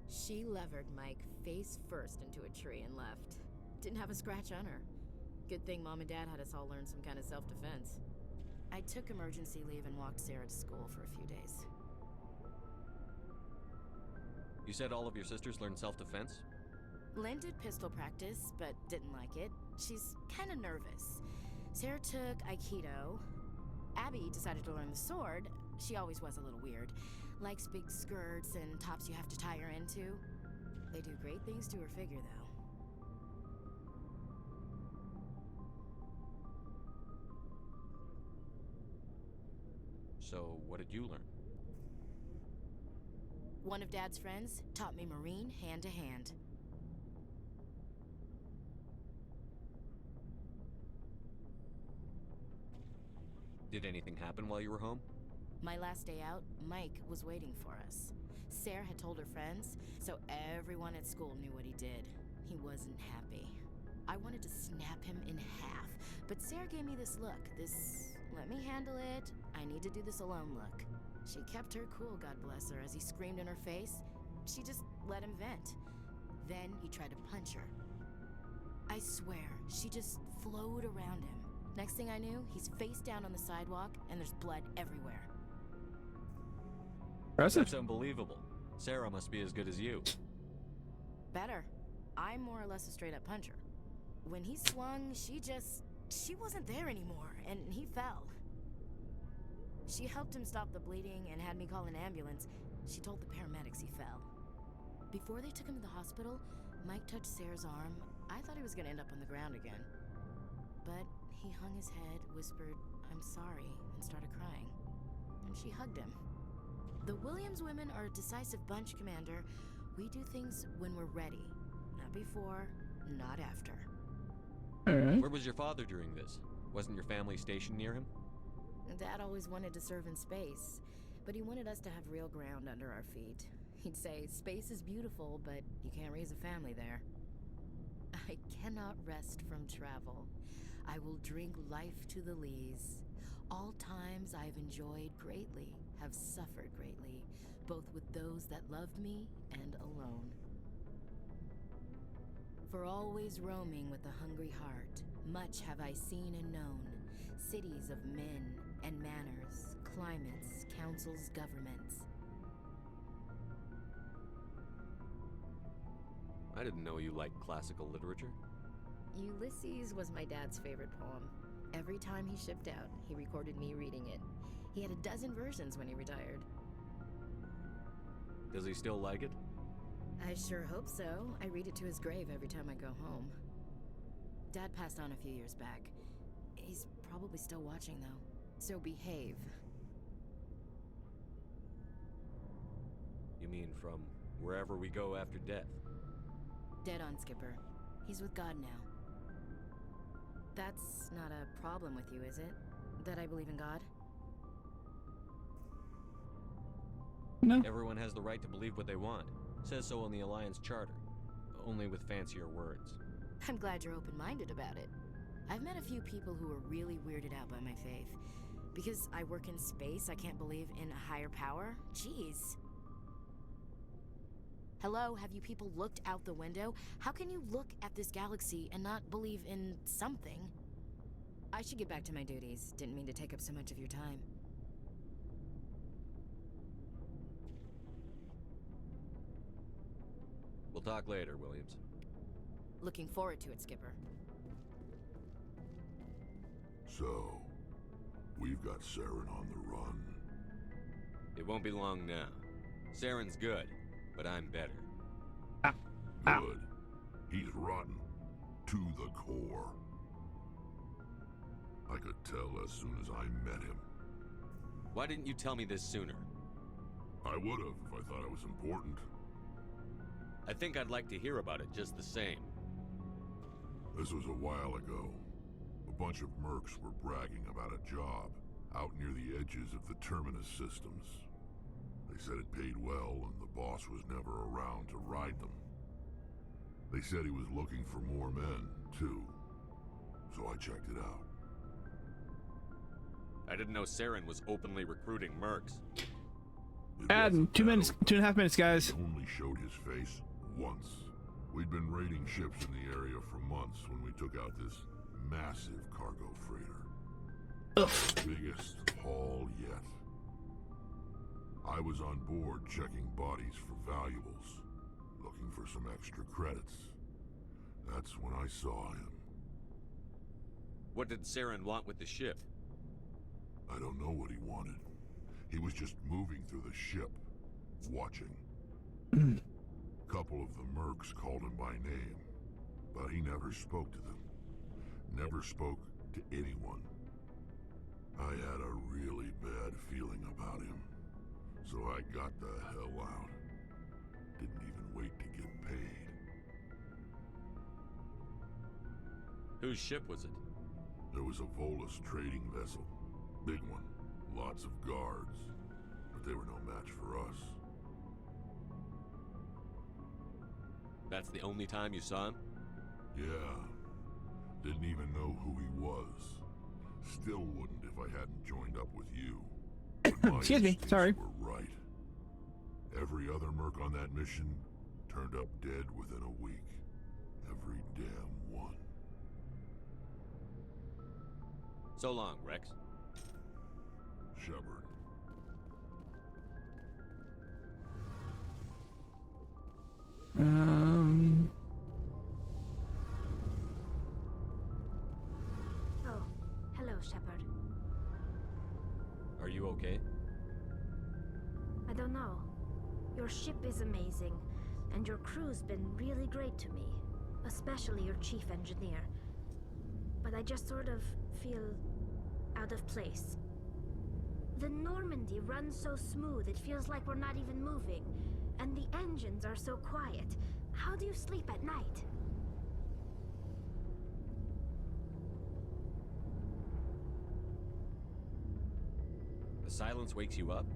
She levered Mike face first into a tree and left. Didn't have a scratch on her. Good thing Mom and Dad had us all learn some kind of self-defense. I took emergency leave and walked Sarah to school for a few days.
You said all of your sisters learned self-defense?
Lynn did pistol practice, but didn't like it. She's kind of nervous. Sarah took Aikido. Abby decided to learn the sword. She always was a little weird. Likes big skirts and tops you have to tie her into. They do great things to her figure, though.
So, what did you learn?
One of Dad's friends taught me Marine hand to hand.
Did anything happen while you were home?
My last day out, Mike was waiting for us. Sarah had told her friends, so everyone at school knew what he did. He wasn't happy. I wanted to snap him in half, but Sarah gave me this look, this let me handle it, I need to do this alone look. She kept her cool, God bless her, as he screamed in her face. She just let him vent. Then he tried to punch her. I swear, she just flowed around him. Next thing I knew, he's face down on the sidewalk, and there's blood everywhere.
That's unbelievable. Sarah must be as good as you.
Better. I'm more or less a straight-up puncher. When he swung, she wasn't there anymore, and he fell. She helped him stop the bleeding and had me call an ambulance. She told the paramedics he fell. Before they took him to the hospital, Mike touched Sarah's arm. I thought he was gonna end up on the ground again. But he hung his head, whispered, "I'm sorry," and started crying. And she hugged him. The Williams women are a decisive bunch, Commander. We do things when we're ready. Not before, not after.
Alright.
Where was your father during this? Wasn't your family stationed near him?
Dad always wanted to serve in space, but he wanted us to have real ground under our feet. He'd say, space is beautiful, but you can't raise a family there. I cannot rest from travel. I will drink life to the lees. All times I have enjoyed greatly, have suffered greatly, both with those that loved me and alone. For always roaming with a hungry heart, much have I seen and known, cities of men and manners, climates, councils, governments.
I didn't know you liked classical literature.
Ulysses was my dad's favorite poem. Every time he shipped out, he recorded me reading it. He had a dozen versions when he retired.
Does he still like it?
I sure hope so. I read it to his grave every time I go home. Dad passed on a few years back. He's probably still watching, though. So behave.
You mean from wherever we go after death?
Dead on, Skipper. He's with God now. That's not a problem with you, is it? That I believe in God?
No.
Everyone has the right to believe what they want. Says so in the Alliance Charter. Only with fancier words.
I'm glad you're open-minded about it. I've met a few people who are really weirded out by my faith. Because I work in space, I can't believe in a higher power? Jeez. Hello, have you people looked out the window? How can you look at this galaxy and not believe in something? I should get back to my duties. Didn't mean to take up so much of your time.
We'll talk later, Williams.
Looking forward to it, Skipper.
So, we've got Saren on the run.
It won't be long now. Saren's good, but I'm better.
Good. He's rotten. To the core. I could tell as soon as I met him.
Why didn't you tell me this sooner?
I would've if I thought it was important.
I think I'd like to hear about it just the same.
This was a while ago. A bunch of mercs were bragging about a job out near the edges of the Terminus systems. They said it paid well and the boss was never around to ride them. They said he was looking for more men, too. So I checked it out.
I didn't know Saren was openly recruiting mercs.
Add 2 minutes, 2.5 minutes, guys.
He only showed his face once. We'd been raiding ships in the area for months when we took out this massive cargo freighter. Biggest haul yet. I was on board checking bodies for valuables, looking for some extra credits. That's when I saw him.
What did Saren want with the ship?
I don't know what he wanted. He was just moving through the ship, watching. Couple of the mercs called him by name, but he never spoke to them. Never spoke to anyone. I had a really bad feeling about him, so I got the hell out. Didn't even wait to get paid.
Whose ship was it?
There was a Volus trading vessel. Big one. Lots of guards. But they were no match for us.
That's the only time you saw him?
Yeah. Didn't even know who he was. Still wouldn't if I hadn't joined up with you. But my
Excuse me,
instincts
sorry.
were right. Every other merc on that mission turned up dead within a week. Every damn one.
So long, Rex.
Shepard.
Oh, hello, Shepard.
Are you okay?
I don't know. Your ship is amazing, and your crew's been really great to me, especially your chief engineer. But I just sort of feel out of place. The Normandy runs so smooth it feels like we're not even moving, and the engines are so quiet. How do you sleep at night?
The silence wakes you up?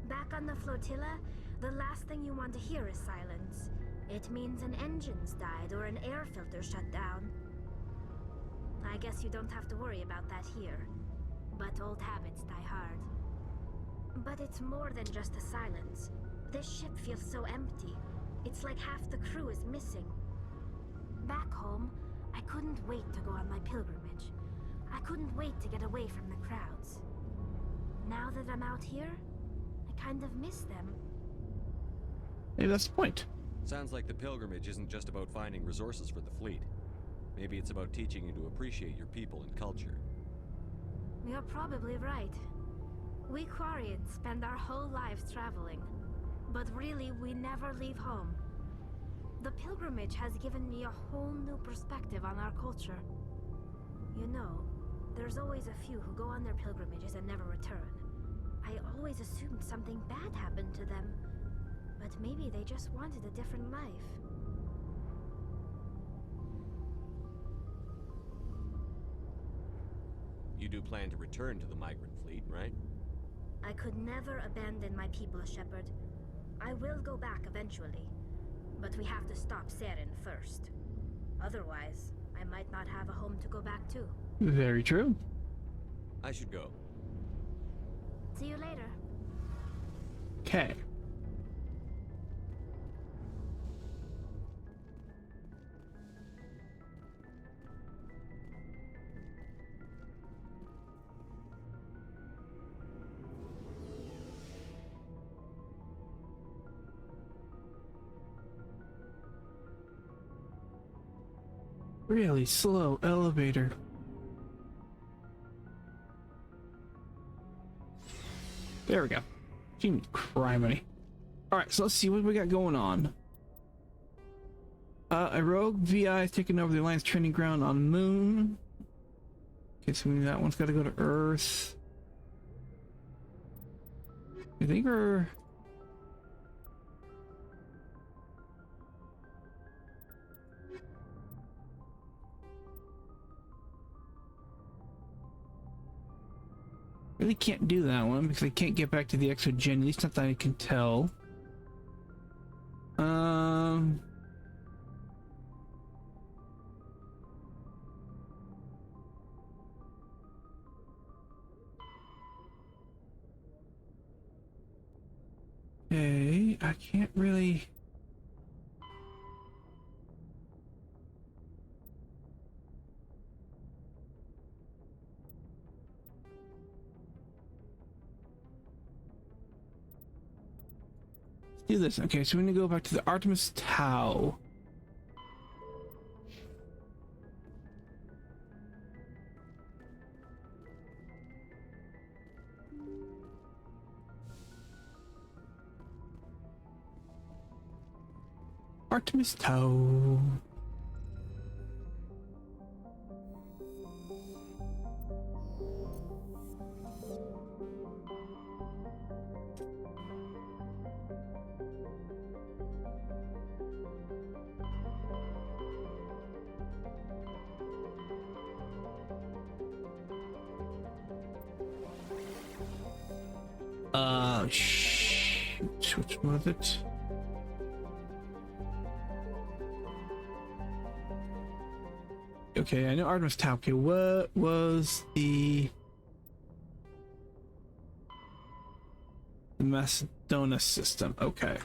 Back on the flotilla, the last thing you want to hear is silence. It means an engine's died or an air filter shut down. I guess you don't have to worry about that here. But old habits die hard. But it's more than just the silence. This ship feels so empty. It's like half the crew is missing. Back home, I couldn't wait to go on my pilgrimage. I couldn't wait to get away from the crowds. Now that I'm out here, I kind of miss them.
Maybe that's the point.
Sounds like the pilgrimage isn't just about finding resources for the fleet. Maybe it's about teaching you to appreciate your people and culture.
You're probably right. We Quarians spend our whole lives traveling, but really we never leave home. The pilgrimage has given me a whole new perspective on our culture. You know, there's always a few who go on their pilgrimages and never return. I always assumed something bad happened to them, but maybe they just wanted a different life.
You do plan to return to the migrant fleet, right?
I could never abandon my people, Shepard. I will go back eventually, but we have to stop Saren first. Otherwise, I might not have a home to go back to.
Very true.
I should go.
See you later.
Okay. Really slow elevator. There we go. Team criminy. Alright, so let's see what we got going on. A rogue VI is taking over the Alliance training ground on Moon. Okay, so that one's got to go to Earth. I think we're... Really can't do that one because I can't get back to the Exogen, at least not that I can tell. Okay, I can't really... do this. Okay, so we're gonna go back to the Artemis Tau. Artemis Tau. Shoot, which one was it? Okay, I know Artemis Tau. Okay, what was the Macedonia system? Okay.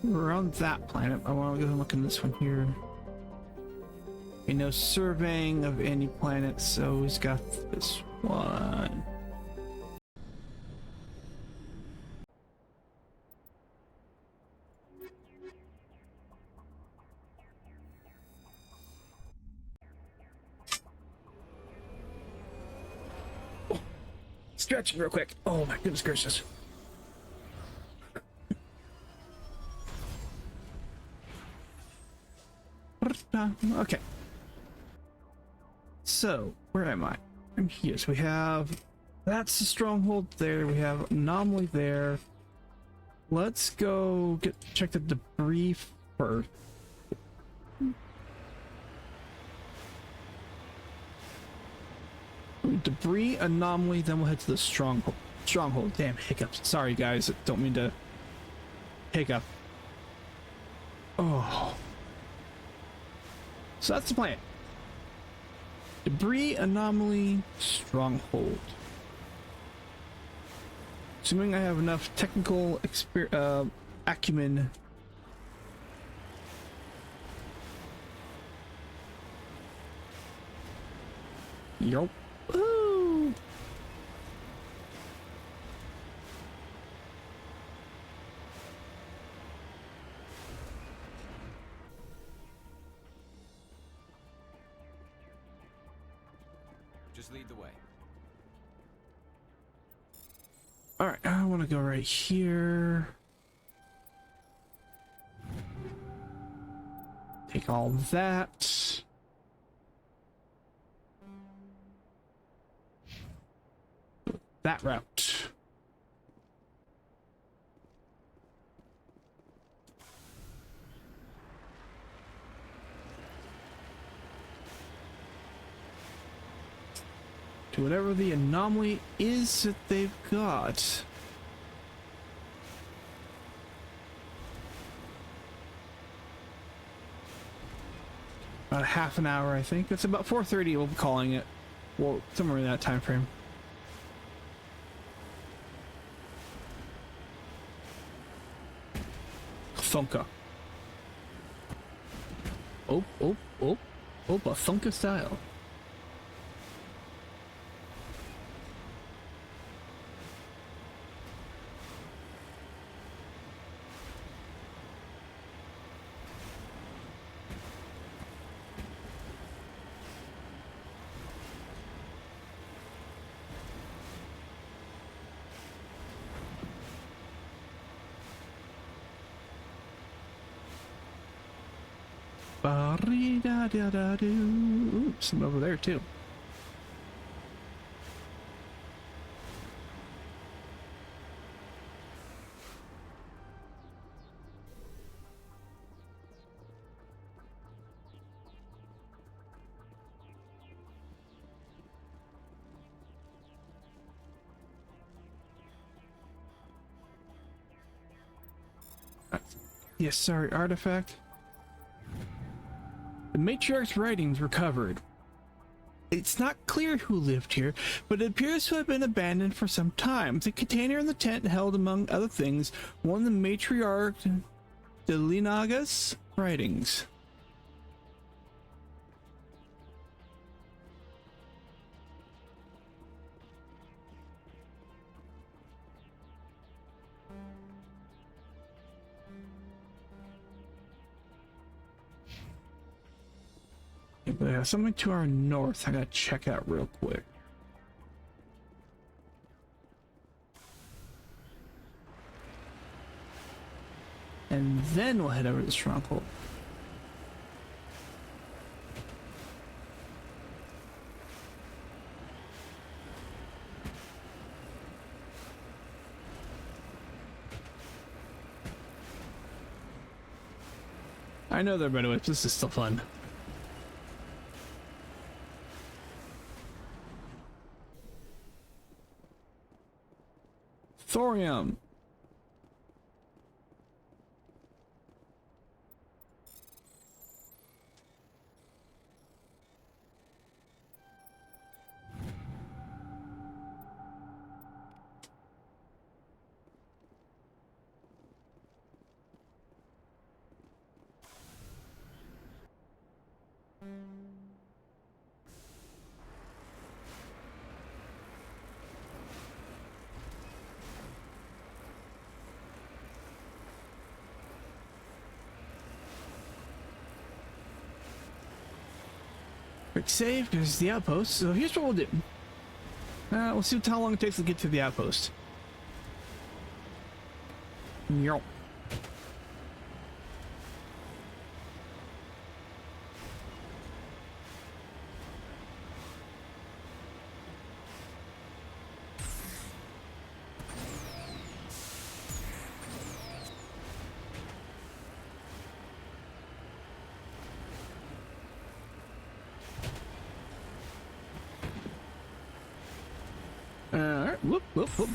We're on that planet. I want to go and look in this one here. Okay, no surveying of any planets, so he's got this one. Oh, stretching real quick. Oh my goodness gracious. Okay. So, where am I? I'm here. So we have... That's the stronghold there. We have anomaly there. Let's go check the debris first. Debris, anomaly, then we'll head to the stronghold. Stronghold. Damn, hiccups. Sorry, guys. Don't mean to hiccup. Oh... So that's the plan. Debris, anomaly, stronghold. Assuming I have enough technical acumen. Yup. Woo!
Just lead the way.
All right, I want to go right here. Take all that. That route. To whatever the anomaly is that they've got. About a half an hour, I think. It's about 4:30. We'll be calling it. Well, somewhere in that time frame. Thunka. Oh, a Thunka style. Ooh, some over there too. Yes, sorry, artifact. The matriarch's writings recovered. It's not clear who lived here, but it appears to have been abandoned for some time. The container in the tent held, among other things, one of the matriarch Delinaga's writings. Yeah, something to our north I gotta check out real quick. And then we'll head over to the stronghold. I know they're better, but this is still fun. Thorium. Quick save, because the outpost. So here's what we'll do. We'll see how long it takes to get to the outpost. Yo. Alright, whoop, whoop, whoop.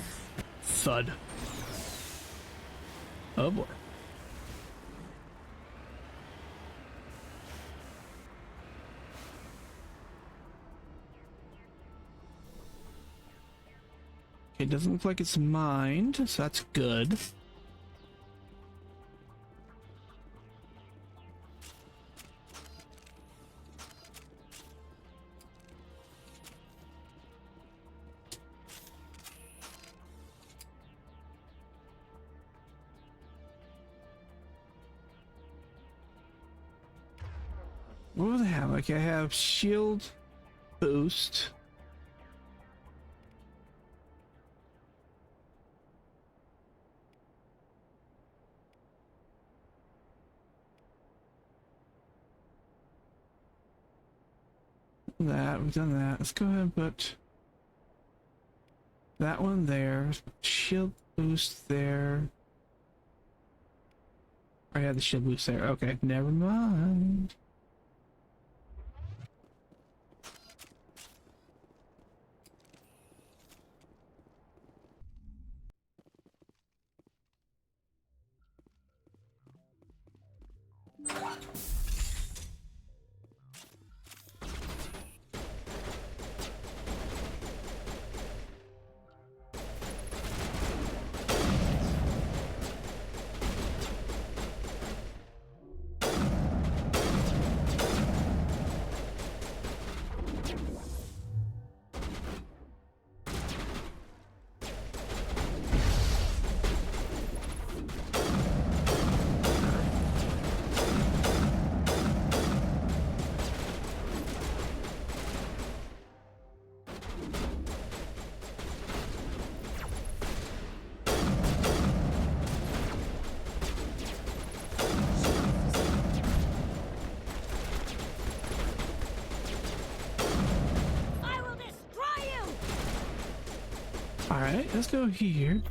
Thud. Oh boy. Okay, it doesn't look like it's mined, so that's good. What do I have? Like I have shield boost. That we've done that. Let's go ahead and put that one there. Shield boost there. I had the shield boost there. Okay, never mind. Alright, let's go here.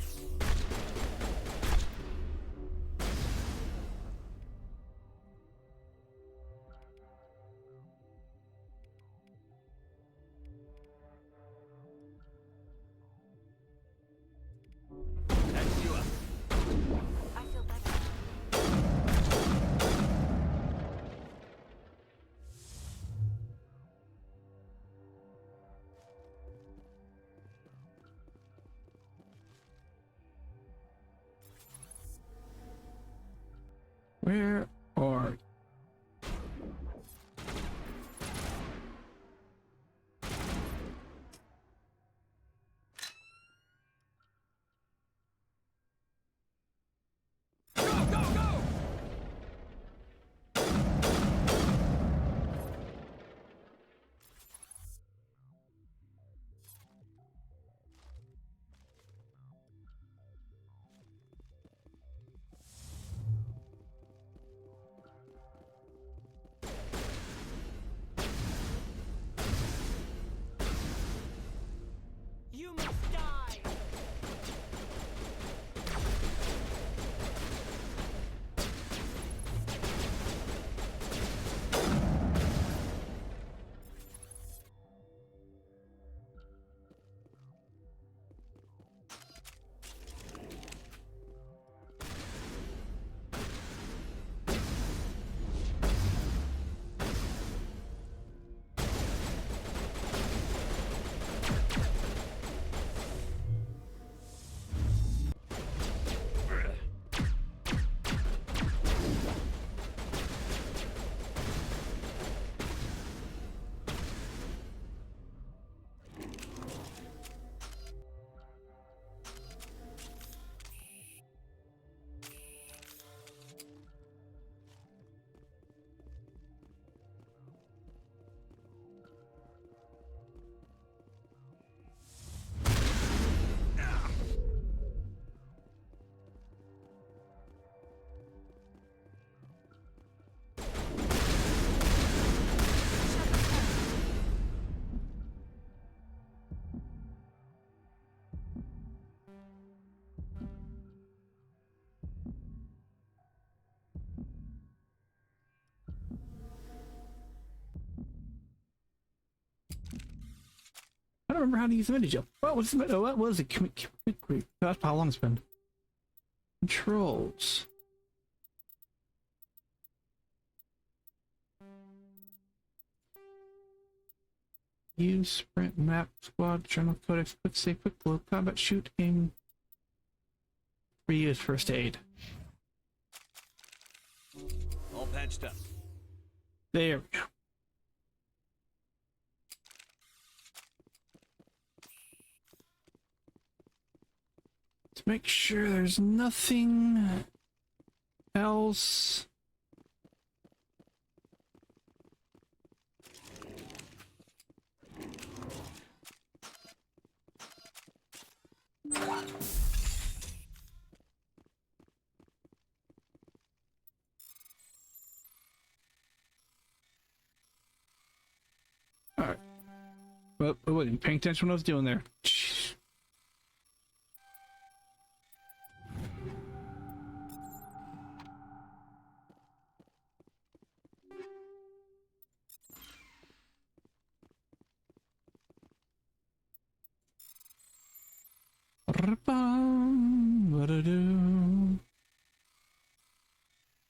I feel better.
Where are you?
You must die!
I don't remember how to use the mini-jump. What was the what was it? That's how long it's been. Controls. Use sprint, map, squad, journal, codex, quick save, quick load, combat, shoot, aim. Reuse first aid.
All patched up.
There we go. To make sure there's nothing else. Alright. Well, I wasn't paying attention when I was doing there.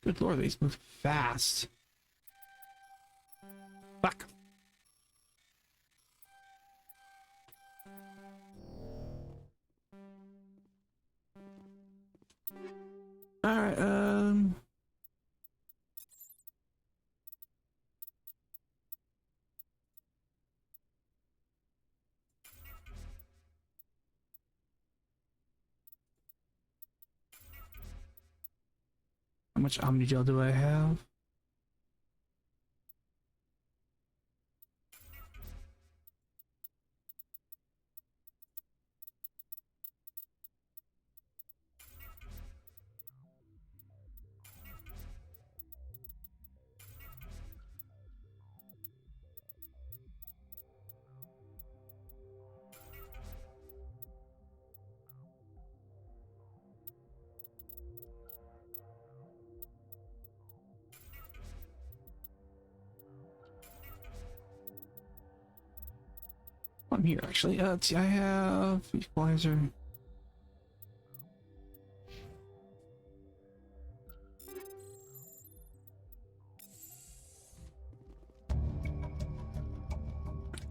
Good lord, these move fast. Fuck. Alright, how much Omnigel do I have? I'm here actually. Let's see, I have equalizer.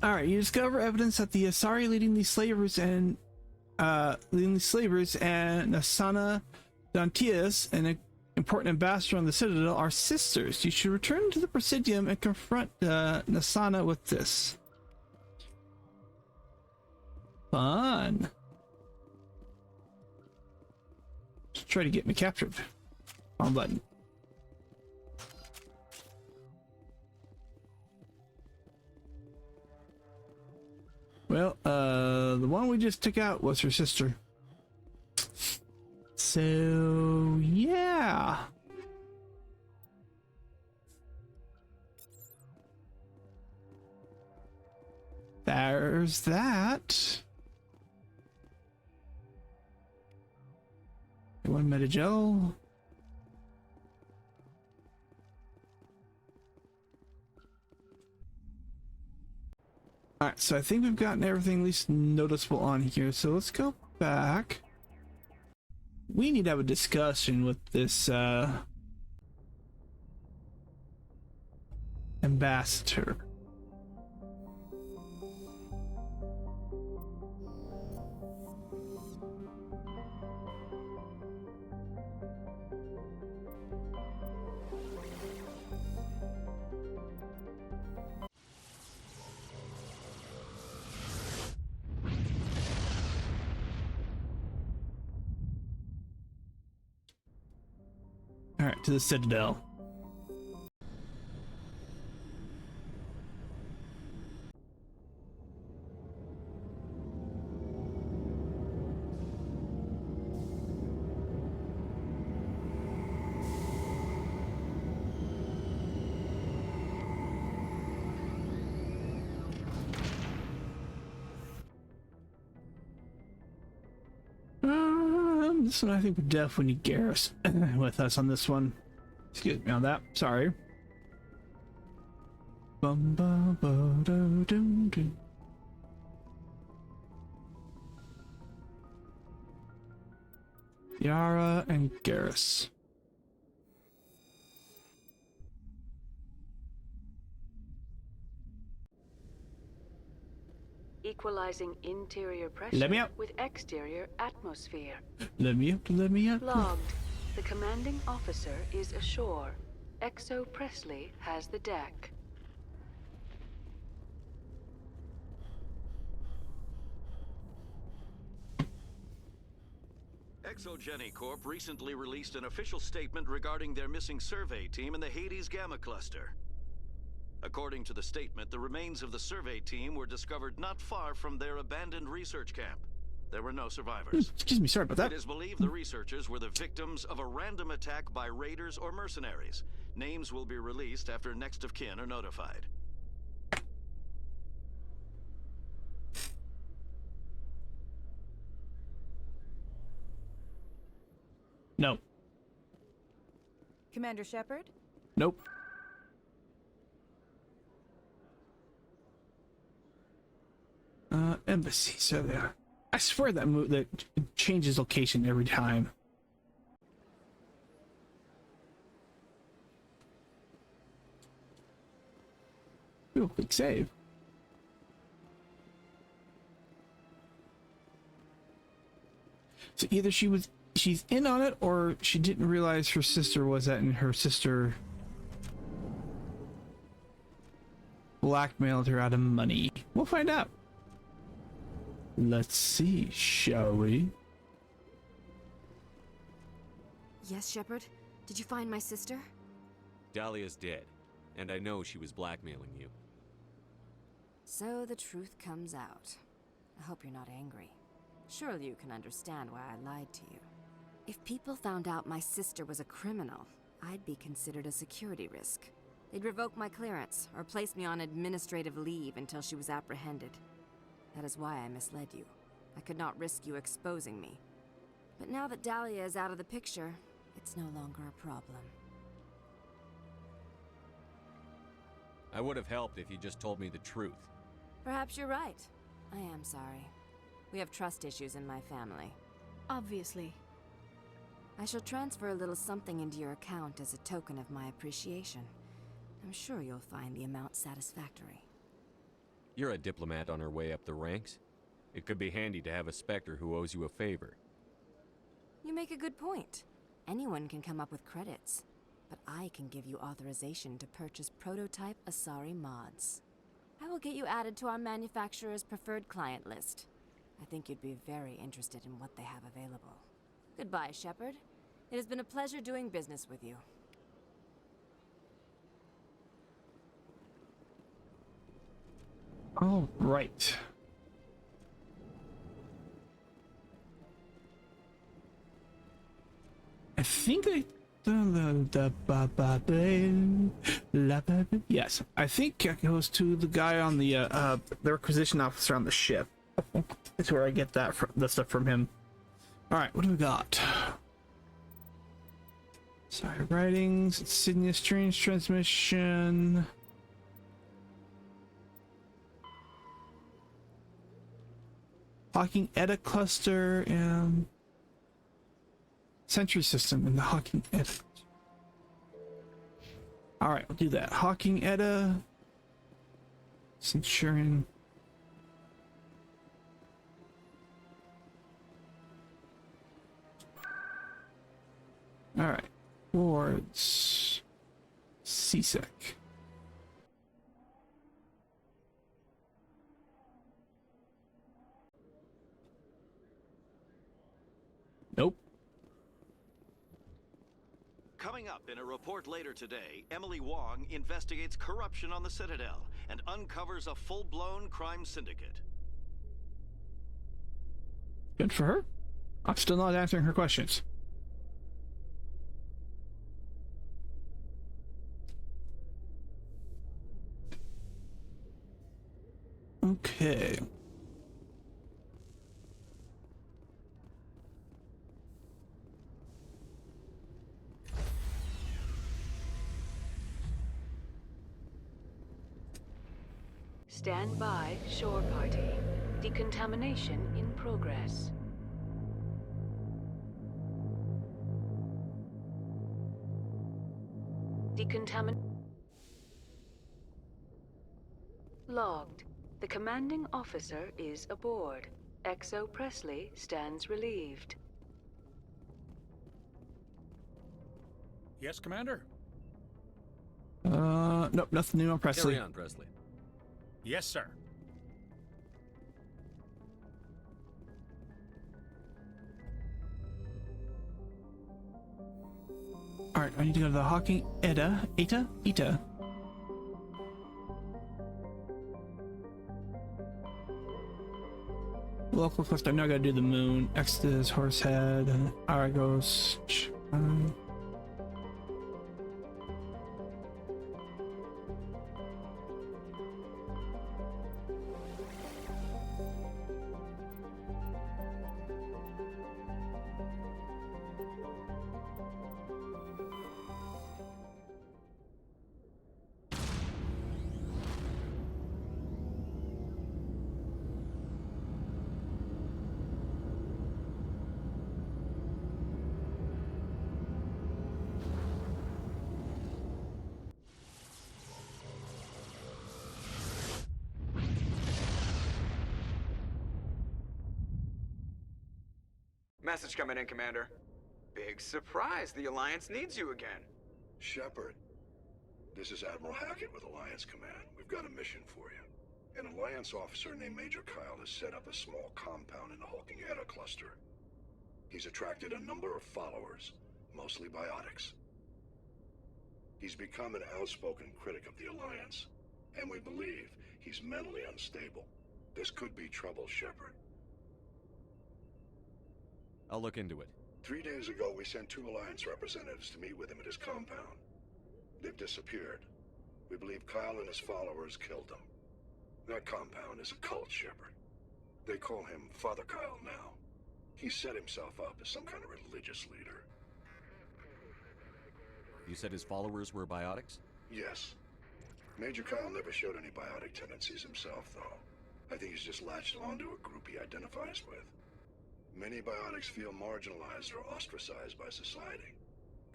Alright, you discover evidence that the Asari leading the slavers and Nasana Dantias, an important ambassador on the Citadel, are sisters. You should return to the Presidium and confront Nasana with this. Fun. Just try to get me captured. Wrong button. Well, the one we just took out was her sister. So, yeah. There's that. One Metagel. Alright, so I think we've gotten everything at least noticeable on here. So let's go back. We need to have a discussion with this ambassador. Alright, to the Citadel. This one I think we definitely need Garrus with us on this one. Excuse me on that. Sorry. Bum, ba, ba, do, do, do. Yara and Garrus.
Equalizing interior pressure
Let me up.
with exterior atmosphere.
Let me up. Let me up.
Logged. The commanding officer is ashore. Exo Presley has the deck.
ExoGeni Corp recently released an official statement regarding their missing survey team in the Hades Gamma Cluster. According to the statement, the remains of the survey team were discovered not far from their abandoned research camp. There were no survivors.
Excuse me, sorry about that.
It is believed the researchers were the victims of a random attack by raiders or mercenaries. Names will be released after next of kin are notified.
No.
Commander Shepard?
Nope. Embassy, so there. I swear that that changes location every time. Ooh, quick save. So either she's in on it, or she didn't realize her sister was that, and her sister blackmailed her out of money. We'll find out. Let's see, shall we?
Yes, Shepard? Did you find my sister?
Dahlia's dead, and I know she was blackmailing you.
So the truth comes out. I hope you're not angry. Surely you can understand why I lied to you. If people found out my sister was a criminal, I'd be considered a security risk. They'd revoke my clearance, or place me on administrative leave until she was apprehended. That is why I misled you. I could not risk you exposing me. But now that Dahlia is out of the picture, it's no longer a problem.
I would have helped if you just told me the truth.
Perhaps you're right. I am sorry. We have trust issues in my family.
Obviously.
I shall transfer a little something into your account as a token of my appreciation. I'm sure you'll find the amount satisfactory.
You're a diplomat on her way up the ranks. It could be handy to have a Spectre who owes you a favor.
You make a good point. Anyone can come up with credits, but I can give you authorization to purchase prototype Asari mods. I will get you added to our manufacturer's preferred client list. I think you'd be very interested in what they have available. Goodbye, Shepard. It has been a pleasure doing business with you.
All right. I think yes, I think it goes to the guy on the requisition officer on the ship. That's where I get that the stuff from him. All right, what do we got? Sorry, writings, insignia, strange transmission. Hawking Edda cluster and sentry system in the Hawking Edda. All right, we'll do that. Hawking Edda, Centurion. All right, wards, CSEC. Nope.
Coming up in a report later today, Emily Wong investigates corruption on the Citadel and uncovers a full-blown crime syndicate.
Good for her. I'm still not answering her questions. Okay.
Stand by, shore party. Decontamination in progress. Logged. The commanding officer is aboard. XO Presley stands relieved.
Yes, Commander?
Nope, nothing new on Presley.
Carry on, Presley.
Yes, sir.
Alright, I need to go to the Hawking Edda. Eta? Local cluster. I know I gotta do the moon. Exodus, Horsehead, Argos.
Message coming in, Commander. Big surprise, the Alliance needs you again.
Shepard, this is Admiral Hackett with Alliance Command. We've got a mission for you. An Alliance officer named Major Kyle has set up a small compound in the Hawking Edda cluster. He's attracted a number of followers, mostly biotics. He's become an outspoken critic of the Alliance, and we believe he's mentally unstable. This could be trouble, Shepard.
I'll look into it.
3 days ago, we sent 2 Alliance representatives to meet with him at his compound. They've disappeared. We believe Kyle and his followers killed them. That compound is a cult, Shepard. They call him Father Kyle now. He set himself up as some kind of religious leader.
You said his followers were biotics?
Yes. Major Kyle never showed any biotic tendencies himself, though.
I think he's just latched onto a group he identifies with. Many biotics feel marginalized or ostracized by society.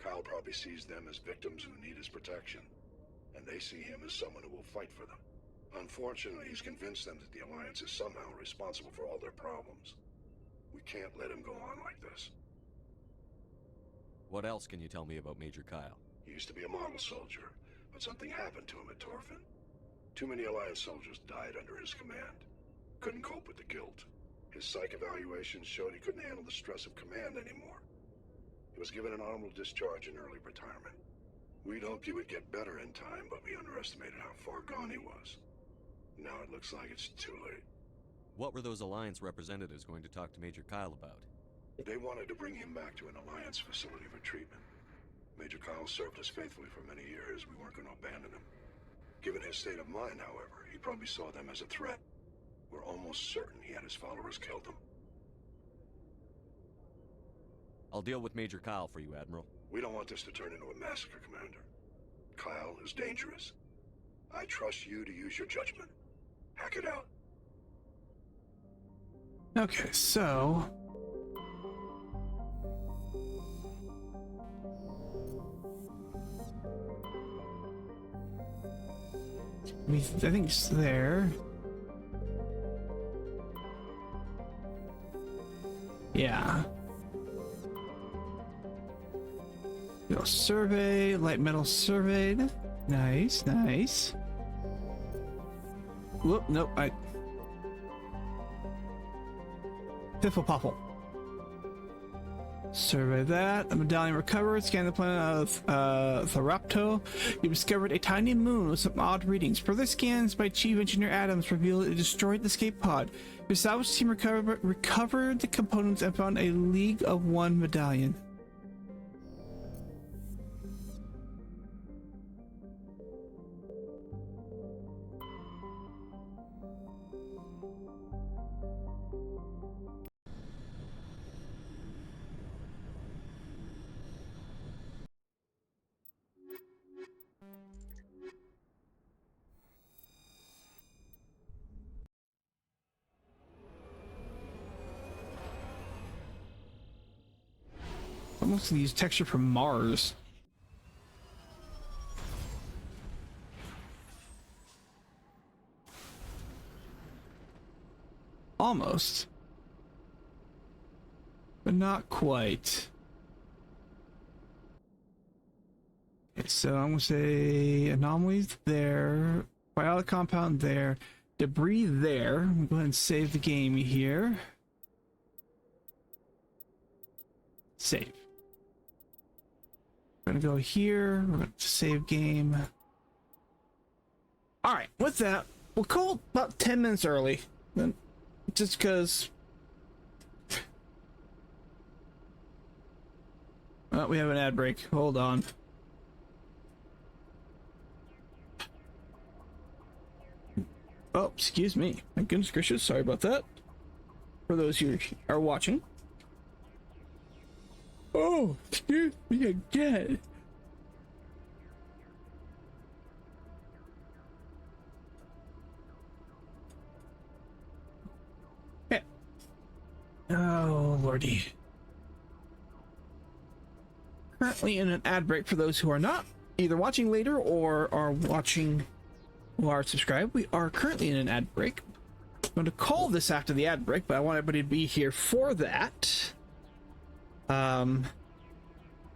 Kyle probably sees them as victims who need his protection, and they see him as someone who will fight for them. Unfortunately, he's convinced them that the Alliance is somehow responsible for all their problems. We can't let him go on like this.
What else can you tell me about Major Kyle?
He used to be a model soldier, but something happened to him at Torfin. Too many Alliance soldiers died under his command. Couldn't cope with the guilt. His psych evaluations showed he couldn't handle the stress of command anymore. He was given an honorable discharge and early retirement. We'd hoped he would get better in time, but we underestimated how far gone he was. Now it looks like it's too late.
What were those Alliance representatives going to talk to Major Kyle about?
They wanted to bring him back to an Alliance facility for treatment. Major Kyle served us faithfully for many years. We weren't going to abandon him. Given his state of mind, however, he probably saw them as a threat. We're almost certain he had his followers killed them.
I'll deal with Major Kyle for you, Admiral.
We don't want this to turn into a massacre, Commander. Kyle is dangerous. I trust you to use your judgment. Hack it out.
Okay, so I think it's there. Yeah. Metal survey, light metal surveyed. Nice, nice. Whoop, nope, Piffle Poffle. Survey that. A medallion recovered. Scan the planet of Tharapto. You discovered a tiny moon with some odd readings. Further scans by Chief Engineer Adams revealed it destroyed the escape pod. Your salvage team recovered the components and found a League of One medallion. Almost use texture from Mars. Almost. But not quite. Okay, so I'm gonna say anomalies there, biotic compound there, debris there. I'm gonna go ahead and save the game here. Save. We're gonna go here. We're gonna save game. All right, with that, we'll call about 10 minutes early, then, just because. Oh, we have an ad break. Hold on. Oh, excuse me. My goodness gracious, sorry about that. For those who are watching. Oh, excuse me again. Okay. Oh, lordy. Currently in an ad break for those who are not either watching later or are watching who are subscribed. We are currently in an ad break. I'm going to call this after the ad break, but I want everybody to be here for that.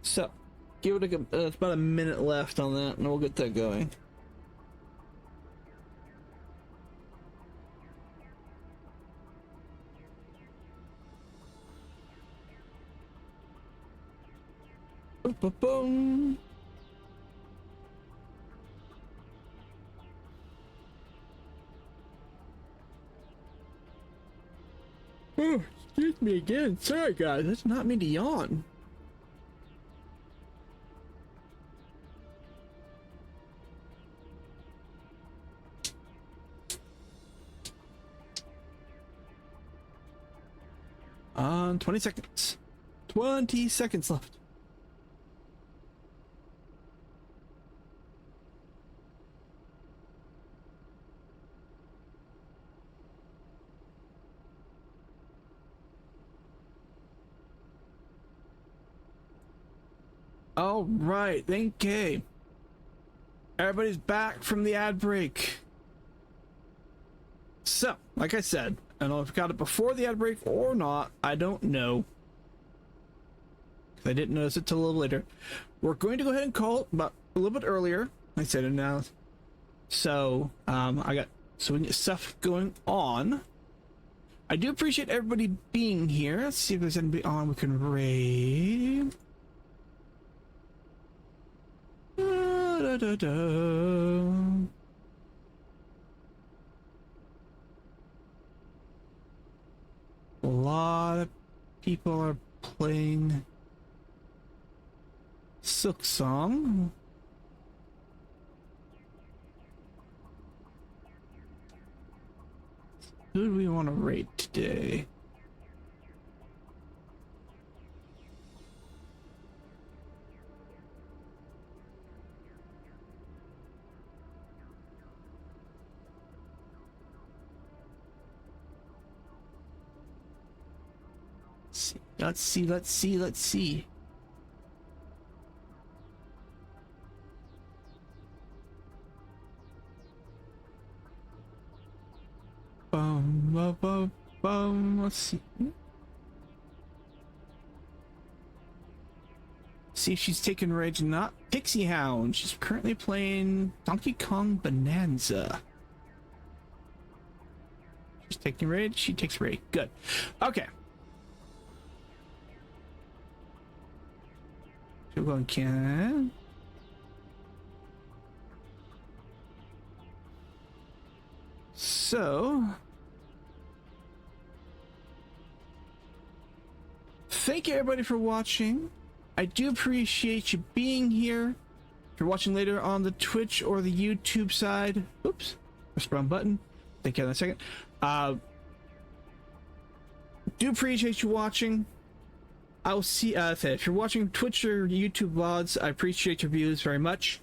So give it it's about a minute left on that, and we'll get that going. Boom. Oh, excuse me again. Sorry, guys. That's not mean to yawn. On 20 seconds. 20 seconds left. All right, thank you. Everybody's back from the ad break. So, like I said, I don't know if I got it before the ad break or not. I don't know. I didn't notice it till a little later. We're going to go ahead and call it about a little bit earlier. I said it now. So, we can get stuff going on. I do appreciate everybody being here. Let's see if there's anybody on we can raid. Da, da, da. A lot of people are playing Silksong. Who do we want to rate today? Let's see. Let's see. See if she's taking rage. Not Pixie Hound. She's currently playing Donkey Kong Bonanza. She's taking raid. She takes raid. Good. Okay. So we're going can. So, thank you everybody for watching. I do appreciate you being here. If you're watching later on the Twitch or the YouTube side, oops, press the wrong button. Thank you in a second. Do appreciate you watching. I'll see. If you're watching Twitch or YouTube VODs, I appreciate your views very much.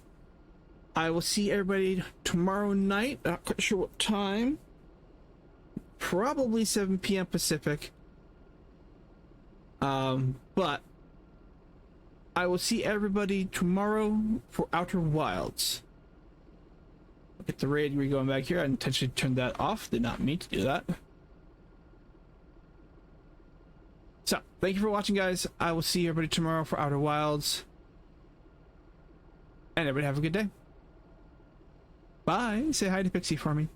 I will see everybody tomorrow night. Not quite sure what time. Probably 7 p.m. Pacific. But I will see everybody tomorrow for Outer Wilds. Get the raid. We're going back here. I intentionally turned that off. Did not mean to do that. So, thank you for watching, guys. I will see everybody tomorrow for Outer Wilds. And everybody have a good day. Bye. Say hi to Pixie for me.